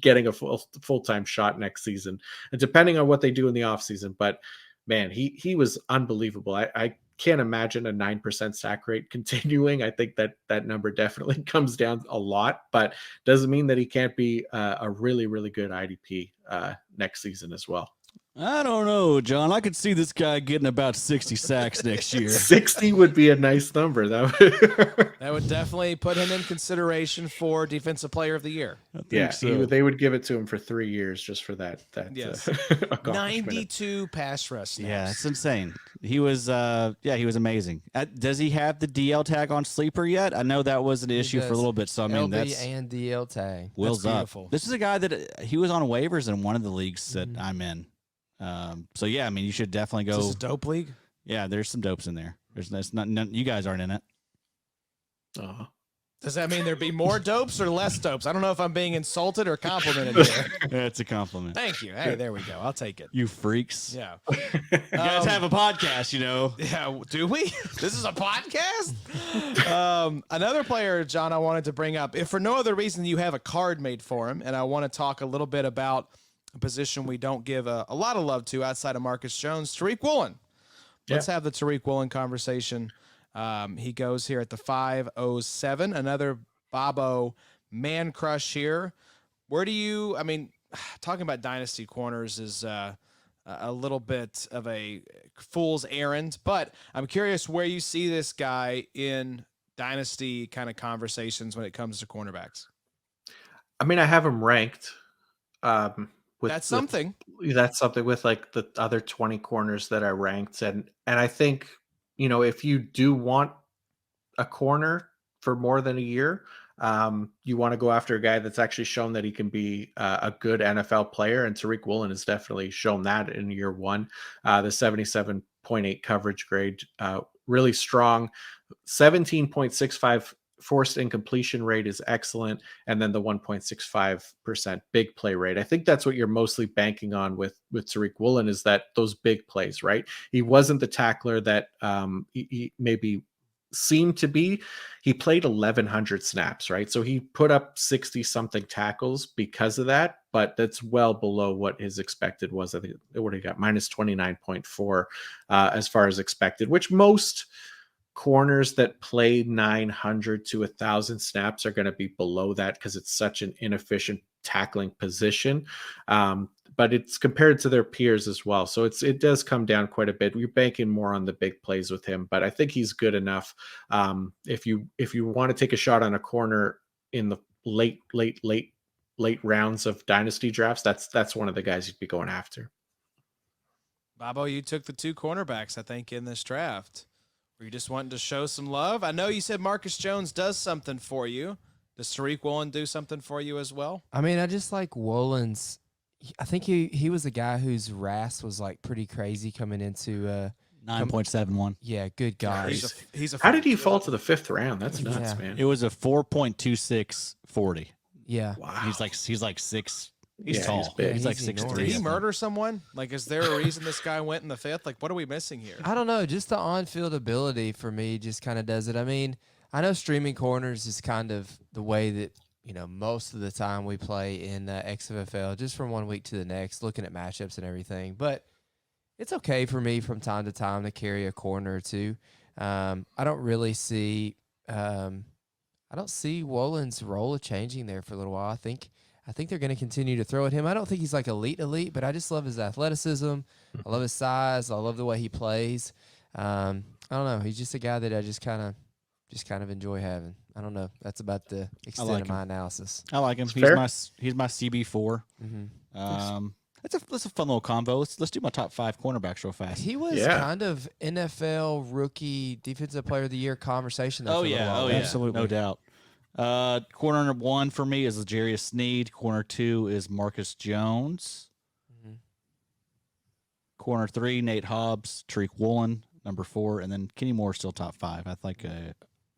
getting a full-time shot next season, and depending on what they do in the offseason. But man, he was unbelievable. I can't imagine a 9% sack rate continuing. I think that number definitely comes down a lot, but doesn't mean that he can't be a really, really good IDP next season as well. I don't know, John. I could see this guy getting about 60 sacks next year. 60 would be a nice number. That would definitely put him in consideration for Defensive Player of the Year. Yeah, so. They would give it to him for 3 years just for that. Yes. 92 pass rush snaps. Yeah, it's insane. He was, he was amazing. Does he have the DL tag on Sleeper yet? I know that was an issue for a little bit. So I mean, LB and DL tag. Wheels up. This is a guy that he was on waivers in one of the leagues that I'm in. So yeah, I mean, you should definitely go. Is this a dope league? Yeah, there's some dopes in there. There's not you guys aren't in it. Does that mean there'd be more dopes or less dopes? I don't know if I'm being insulted or complimented here. It's a compliment. Thank you. Hey, there we go. I'll take it. You freaks. Yeah. You guys have a podcast, Yeah, do we? This is a podcast? Another player, John, I wanted to bring up, if for no other reason you have a card made for him, and I want to talk a little bit about a position we don't give a lot of love to outside of Marcus Jones, Tariq Woolen. Let's have the Tariq Woolen conversation. He goes here at the 507. Another Bobo man crush here. Where do you, talking about dynasty corners is a little bit of a fool's errand, but I'm curious where you see this guy in dynasty kind of conversations when it comes to cornerbacks. I have him ranked. That's something with like the other 20 corners that are ranked. And I think, if you do want a corner for more than a year, you want to go after a guy that's actually shown that he can be a good NFL player. And Tariq Woolen has definitely shown that in year 1. The 77.8 coverage grade, really strong, 17.65 forced incompletion rate is excellent, and then the 1.65% big play rate. I think that's what you're mostly banking on with Tariq Woolen, is that those big plays, right? He wasn't the tackler that he maybe seemed to be. He played 1,100 snaps, right? So he put up 60 something tackles because of that, but that's well below what his expected was. I think what he got minus 29.4 as far as expected, which most corners that play 900 to 1,000 snaps are going to be below that because it's such an inefficient tackling position. But it's compared to their peers as well. So it does come down quite a bit. We're banking more on the big plays with him, but I think he's good enough. If you want to take a shot on a corner in the late rounds of dynasty drafts, that's one of the guys you'd be going after. Bobo, you took the 2 cornerbacks, I think, in this draft. Were you just wanting to show some love? I know you said Marcus Jones does something for you. Does Tariq Woolen do something for you as well? I just like Woolen's. I think he was a guy whose RAS was like pretty crazy coming into 9.71. Yeah, good guy. How did he fall to the 5th round? That's nuts, man. It was a 4.26 40. Yeah. Wow. He's like 6. He's tall. He's big. He's like He's 6'3". Did he murder someone? Like, is there a reason this guy went in the 5th? Like, what are we missing here? I don't know. Just the on-field ability for me just kind of does it. I know streaming corners is kind of the way that, most of the time we play in XFL, just from one week to the next, looking at matchups and everything. But It's okay for me from time to time to carry a corner or two. I don't really see Wolin's role changing there for a little while. I think they're going to continue to throw at him. I don't think he's like elite, but I just love his athleticism. I love his size. I love the way he plays. I don't know. He's just a guy that I just kind of enjoy having. I don't know. That's about the extent of my analysis. I like him. It's He's my CB4. That's a fun little combo. Let's do my top 5 cornerbacks real fast. He was kind of NFL rookie defensive player of the year conversation. Though, Absolutely, no doubt. Corner number 1 for me is L'Jarius Sneed. Corner 2 is Marcus Jones. Corner 3, Nate Hobbs, Tariq Woolen, number 4, and then Kenny Moore still top 5. I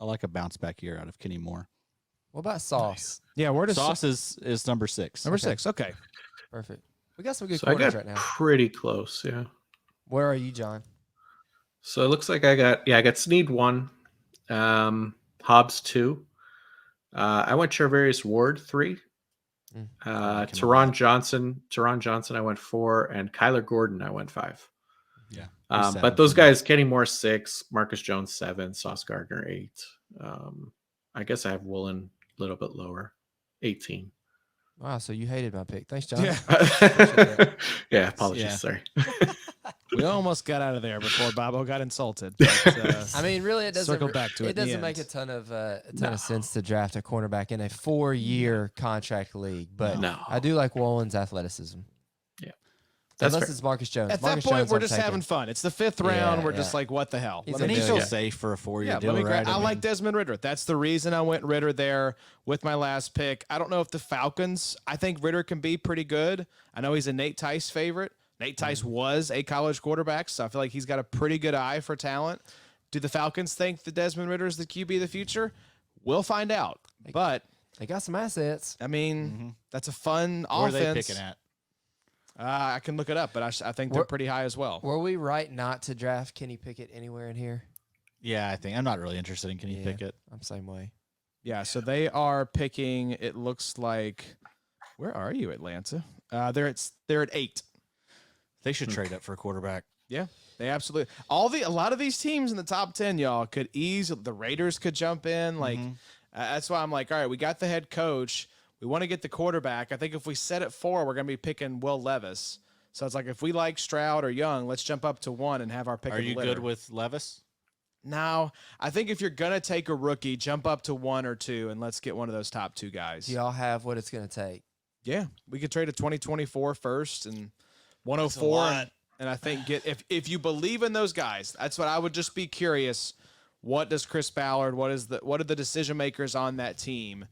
like a bounce back year out of Kenny Moore. What about Sauce? Yeah, where does Sauce is number 6. Number 6. Okay, perfect. We got some good So I corners got right now. pretty close, yeah. Where are you, John? So it looks like I got Snead 1, Hobbs 2. I went Charvarius Ward 3. Teron Johnson I went 4, and Kyler Gordon I went 5. Yeah. But those guys, Kenny Moore 6, Marcus Jones 7, Sauce Gardner 8. I guess I have Woolen a little bit lower, 18. Wow, so you hated my pick. Thanks, John. Yeah, apologies, sorry. We almost got out of there before Bobo got insulted. But, I mean, really, it doesn't circle back to it. It doesn't make a ton of sense to draft a cornerback in a 4-year contract league, but I do like Wolin's athleticism. Yeah, unless it's Marcus Jones. At Marcus that point, Jones, we're I'm just taking. having fun. It's the 5th round. We're just like, what the hell? He's And he a feels yeah. safe for a 4-year Yeah, deal, right? I like Desmond Ridder. That's the reason I went Ridder there with my last pick. I don't know if the Falcons, I think Ridder can be pretty good. I know he's a Nate Tice favorite. Nate Tice was a college quarterback, so I feel like he's got a pretty good eye for talent. Do the Falcons think that Desmond Ridder is the QB of the future? We'll find out. But they got some assets. I mean, that's a fun Where offense. are they picking at? I can look it up, but I think they're pretty high as well. Were we right not to draft Kenny Pickett anywhere in here? Yeah, I think I'm not really interested in Kenny Pickett. I'm the same way. Yeah, so they are picking. It looks like. Where are you, Atlanta? They're at 8. They should trade up for a quarterback. Yeah, they absolutely. A lot of these teams in the top 10, y'all, could easily. The Raiders could jump in. Like that's why I'm like, all right, we got the head coach. We want to get the quarterback. I think if we set at 4, we're going to be picking Will Levis. So it's like if we like Stroud or Young, let's jump up to 1 and have our pick. Are you good with Levis? No, I think if you're going to take a rookie, jump up to 1 or 2 and let's get one of those top 2 guys. Do y'all have what it's going to take? Yeah, we could trade a 2024 first and 104. And I think if you believe in those guys, that's what I would just be curious. What does Chris Ballard, what are the decision makers on that team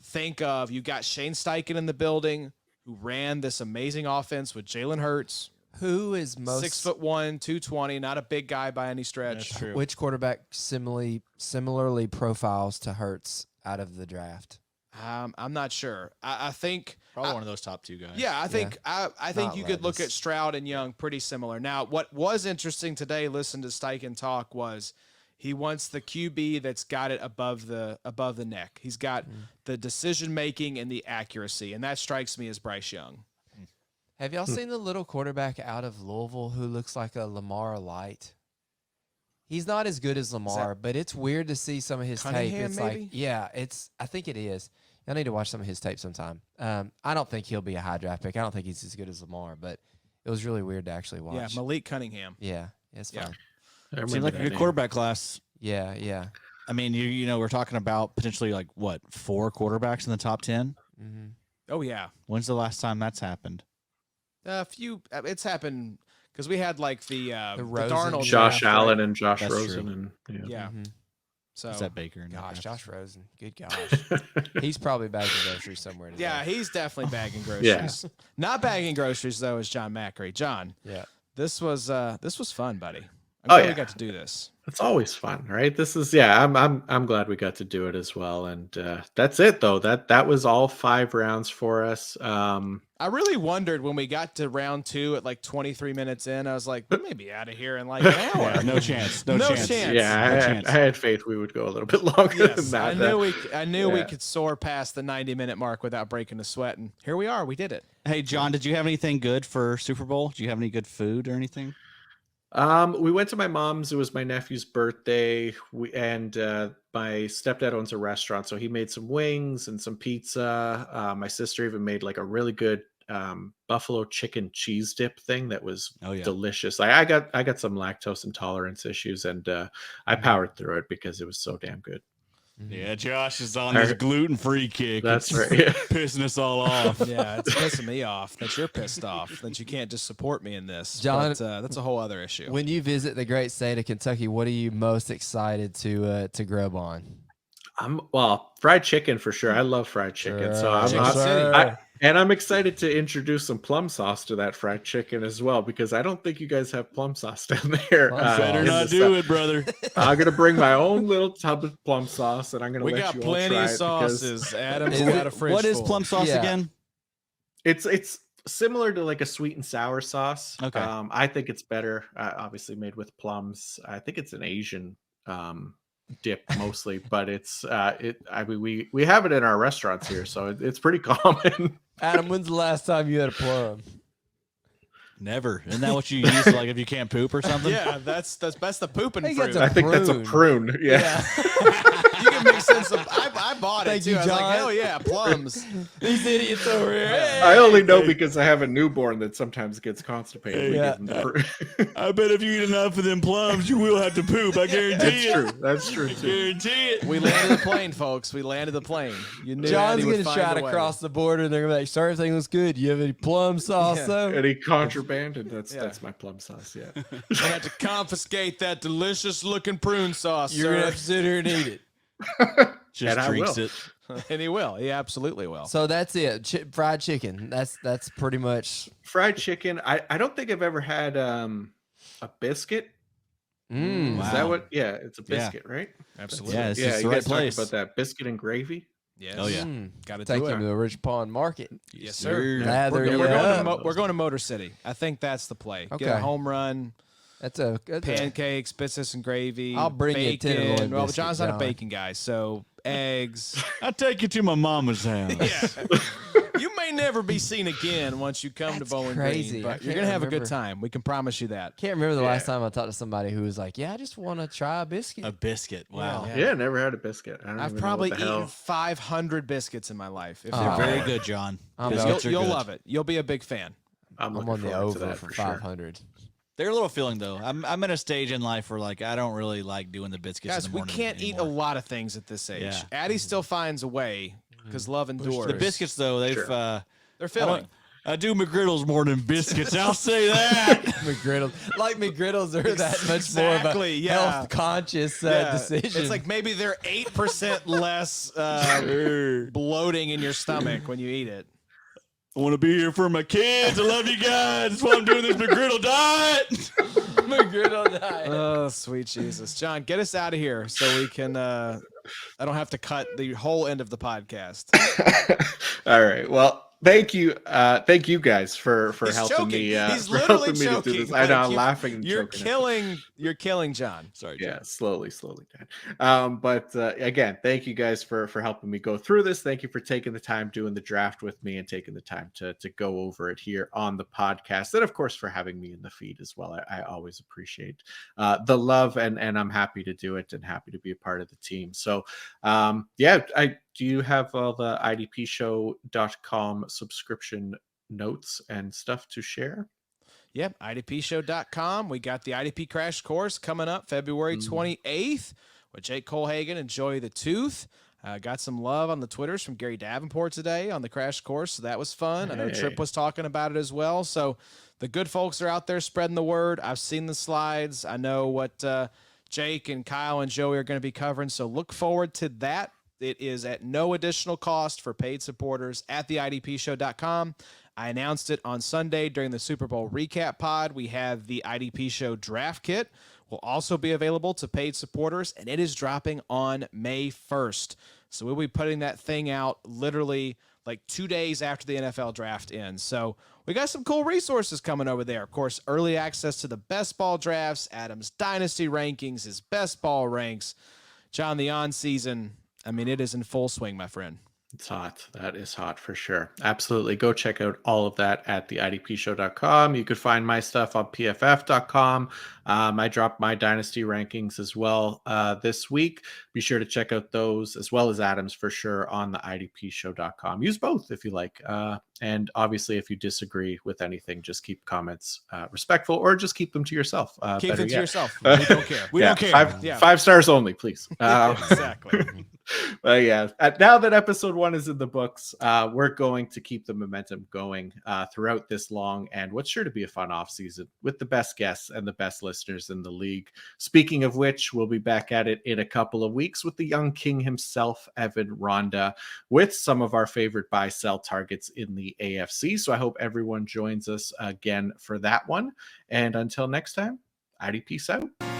think of? You got Shane Steichen in the building who ran this amazing offense with Jalen Hurts. Who is most 6'1", 220, not a big guy by any stretch. That's true. Which quarterback similarly profiles to Hurts out of the draft? I'm not sure. I think Probably one of those top 2 guys. Yeah, I think Not you could look Levis. at Stroud and Young pretty similar. Now, what was interesting today, listen to Steichen talk, was he wants the QB that's got it above the neck. He's got the decision making and the accuracy, and that strikes me as Bryce Young. Have y'all seen the little quarterback out of Louisville who looks like a Lamar light? He's not as good as Lamar, but it's weird to see some of his tape. Cunningham, It's maybe? like, yeah, I think it is. I need to watch some of his tape sometime. I don't think he'll be a high draft pick. I don't think he's as good as Lamar, but it was really weird to actually watch. Yeah, Malik Cunningham. Yeah, it's fine. Seems like a good quarterback class. Yeah. I mean, you know, we're talking about potentially like what 4 quarterbacks in the top 10. Mm-hmm. Oh yeah, When's the last time that's happened? a few. It's happened because we had like the Rosen. Darnold Josh draft, Allen right? and Josh That's Rosen. true. And Yeah. Mm-hmm. So Is that Baker? in that Gosh, draft? Josh Rosen. Good gosh. He's probably bagging groceries somewhere today. yeah, he's definitely bagging groceries. Not bagging groceries though is Jon Macri. John, Yeah. this was fun, buddy. I'm Oh, glad yeah. we got to do this. It's always fun, right? This is I'm glad we got to do it as well. And that's it though. That was all 5 rounds for us. I really wondered when we got to round 2 at like 23 minutes in. I was like, we may be out of here in like an hour. Yeah, no chance. No, No chance. chance. Yeah, I had faith we would go a little bit longer Yes, than that. I knew we yeah. could soar past the 90-minute mark without breaking a sweat, and here we are. We did it. Hey, John, did you have anything good for Super Bowl? Did you have any good food or anything? We went to my mom's. It was my nephew's birthday. And my stepdad owns a restaurant, so he made some wings and some pizza. My sister even made like a really good buffalo chicken cheese dip thing that was delicious. I got some lactose intolerance issues, and I powered through it because it was so damn good. Yeah, Josh is on this gluten-free kick. That's It's right. pissing us all off. Yeah, it's pissing me off that you're pissed off that you can't just support me in this. John, but, that's a whole other issue. When you visit the great state of Kentucky, what are you most excited to grub on? Fried chicken for sure. I love fried chicken. So I'm excited to introduce some plum sauce to that fried chicken as well, because I don't think you guys have plum sauce down there. Better not do it, brother. I'm gonna bring my own little tub of plum sauce, and I'm gonna let you all try it. We got plenty of sauces. Adam's got a fridge. What is full. plum sauce again? It's similar to like a sweet and sour sauce. Okay. I think it's better. Obviously made with plums. I think it's an Asian dip mostly, but it's we have it in our restaurants here, so it's pretty common. Adam, when's the last time you had a plum? Never. Isn't that what you use like if you can't poop or something? Yeah, that's the pooping I think fruit. that's I think that's a prune. Yeah. You can make sense of. I bought it Thank too. you, I was like, John. hell yeah, plums. These idiots over here. Hey. I only know because I have a newborn that sometimes gets constipated. We Yeah. give them the prune. I bet if you eat enough of them plums, you will have to poop. I guarantee That's true. Too. Guarantee it. We landed the plane, folks. We landed the plane. You knew John's Eddie would gonna find try a to way. cross the border, and they're gonna be like, "Sir, everything looks good. You have any plum sauce, Yeah. though?" Any contraband, and that's Yeah. my plum sauce. Yeah. I had to confiscate that delicious looking prune sauce, You're gonna sir. have to sit here and eat it. Just And I drinks will. it. And he will. He absolutely will. So that's it. Fried chicken. That's pretty much. Fried chicken. I don't think I've ever had a biscuit. Mm. Is that what? Yeah, it's a biscuit, right? Absolutely. Yeah, it's Yeah, just you the guys right place. talked about that biscuit and gravy. Yes. Oh, yeah. Got to Take do him it. to the Rich Pond Market. Yes, sir. Lather We're, you we're going to up. we're going to Motor City. I think that's the play. Get Okay. a home run, That's a pancakes, biscuits and gravy. I'll bring you a bacon. tenderloin Well, biscuit, John's not a John. bacon guy, so eggs. I'll take you to my mama's house. Yeah. You may never be seen again once you come to That's Bowling crazy. Green, I but you're can't going to have a good remember. time. We can promise you that. Can't remember the last time I talked to somebody who was like, "Yeah, I just want to try a biscuit." A biscuit. Wow. Yeah. Yeah, never had a biscuit. I don't I've even know probably what the hell. eaten 500 biscuits in my life. If Oh. They're they're very very good, John. I'm Biscuits are you'll good. love it. You'll be a big fan. I'm I'm looking on the forward to over that for sure. 500. They're a little filling though. I'm at a stage in life where like I don't really like doing the biscuits. Guys, in the we morning can't eat a anymore. lot of things at this age. Yeah. Addie still finds a way because love endures. The biscuits though, they've Sure. They're filling. I do McGriddles more than biscuits. I'll say that. McGriddles, McGriddles are that much more of Exactly, a yeah. health conscious Yeah. decision. It's like maybe they're 8% less bloating in your stomach when you eat it. I want to be here for my kids. I love you guys. That's why I'm doing this McGriddle diet. McGriddle diet. Oh, sweet Jesus. John, get us out of here so we can I don't have to cut the whole end of the podcast. All right. Well, thank you guys for He's helping choking. me. He's for literally helping me to do choking. this. I know. Like, I'm laughing. And You're choking. killing John. Sorry, John. Yeah, slowly, Dan. But again, thank you guys for helping me go through this. Thank you for taking the time doing the draft with me and taking the time to go over it here on the podcast, and of course for having me in the feed as well. I always appreciate the love, and I'm happy to do it and happy to be a part of the team. So do you have all the idpshow.com subscription notes and stuff to share? Yep, idpshow.com. We got the IDP Crash Course coming up February 28th with Jake Colhagen and Joey the Tooth. Got some love on the Twitters from Gary Davenport today on the Crash Course, so that was fun. I know Trip was talking about it as well. So the good folks are out there spreading the word. I've seen the slides. I know what Jake and Kyle and Joey are going to be covering, so look forward to that. It is at no additional cost for paid supporters at theidpshow.com. I announced it on Sunday during the Super Bowl recap pod. We have the IDP Show draft kit. Will also be available to paid supporters, and it is dropping on May 1st. So we'll be putting that thing out literally like 2 days after the NFL draft ends. So we got some cool resources coming over there. Of course, early access to the best ball drafts, Adam's dynasty rankings, his best ball ranks. John, the on-season, I mean, it is in full swing, my friend. It's hot. That is hot for sure. Absolutely. Go check out all of that at theidpshow.com. You could find my stuff on pff.com. I dropped my dynasty rankings as well this week. Be sure to check out those as well as Adam's for sure on the idpshow.com. Use both if you like. And obviously, if you disagree with anything, just keep comments respectful or just keep them to yourself. Keep them to yourself. We don't care. We don't care. Five stars only, please. Exactly. But yeah, now that episode 1 is in the books, we're going to keep the momentum going throughout this long and what's sure to be a fun off season with the best guests and the best listeners in the league. Speaking of which, we'll be back at it in a couple of weeks with the young king himself, Evan Ronda, with some of our favorite buy-sell targets in the AFC. So I hope everyone joins us again for that one. And until next time, IDP out.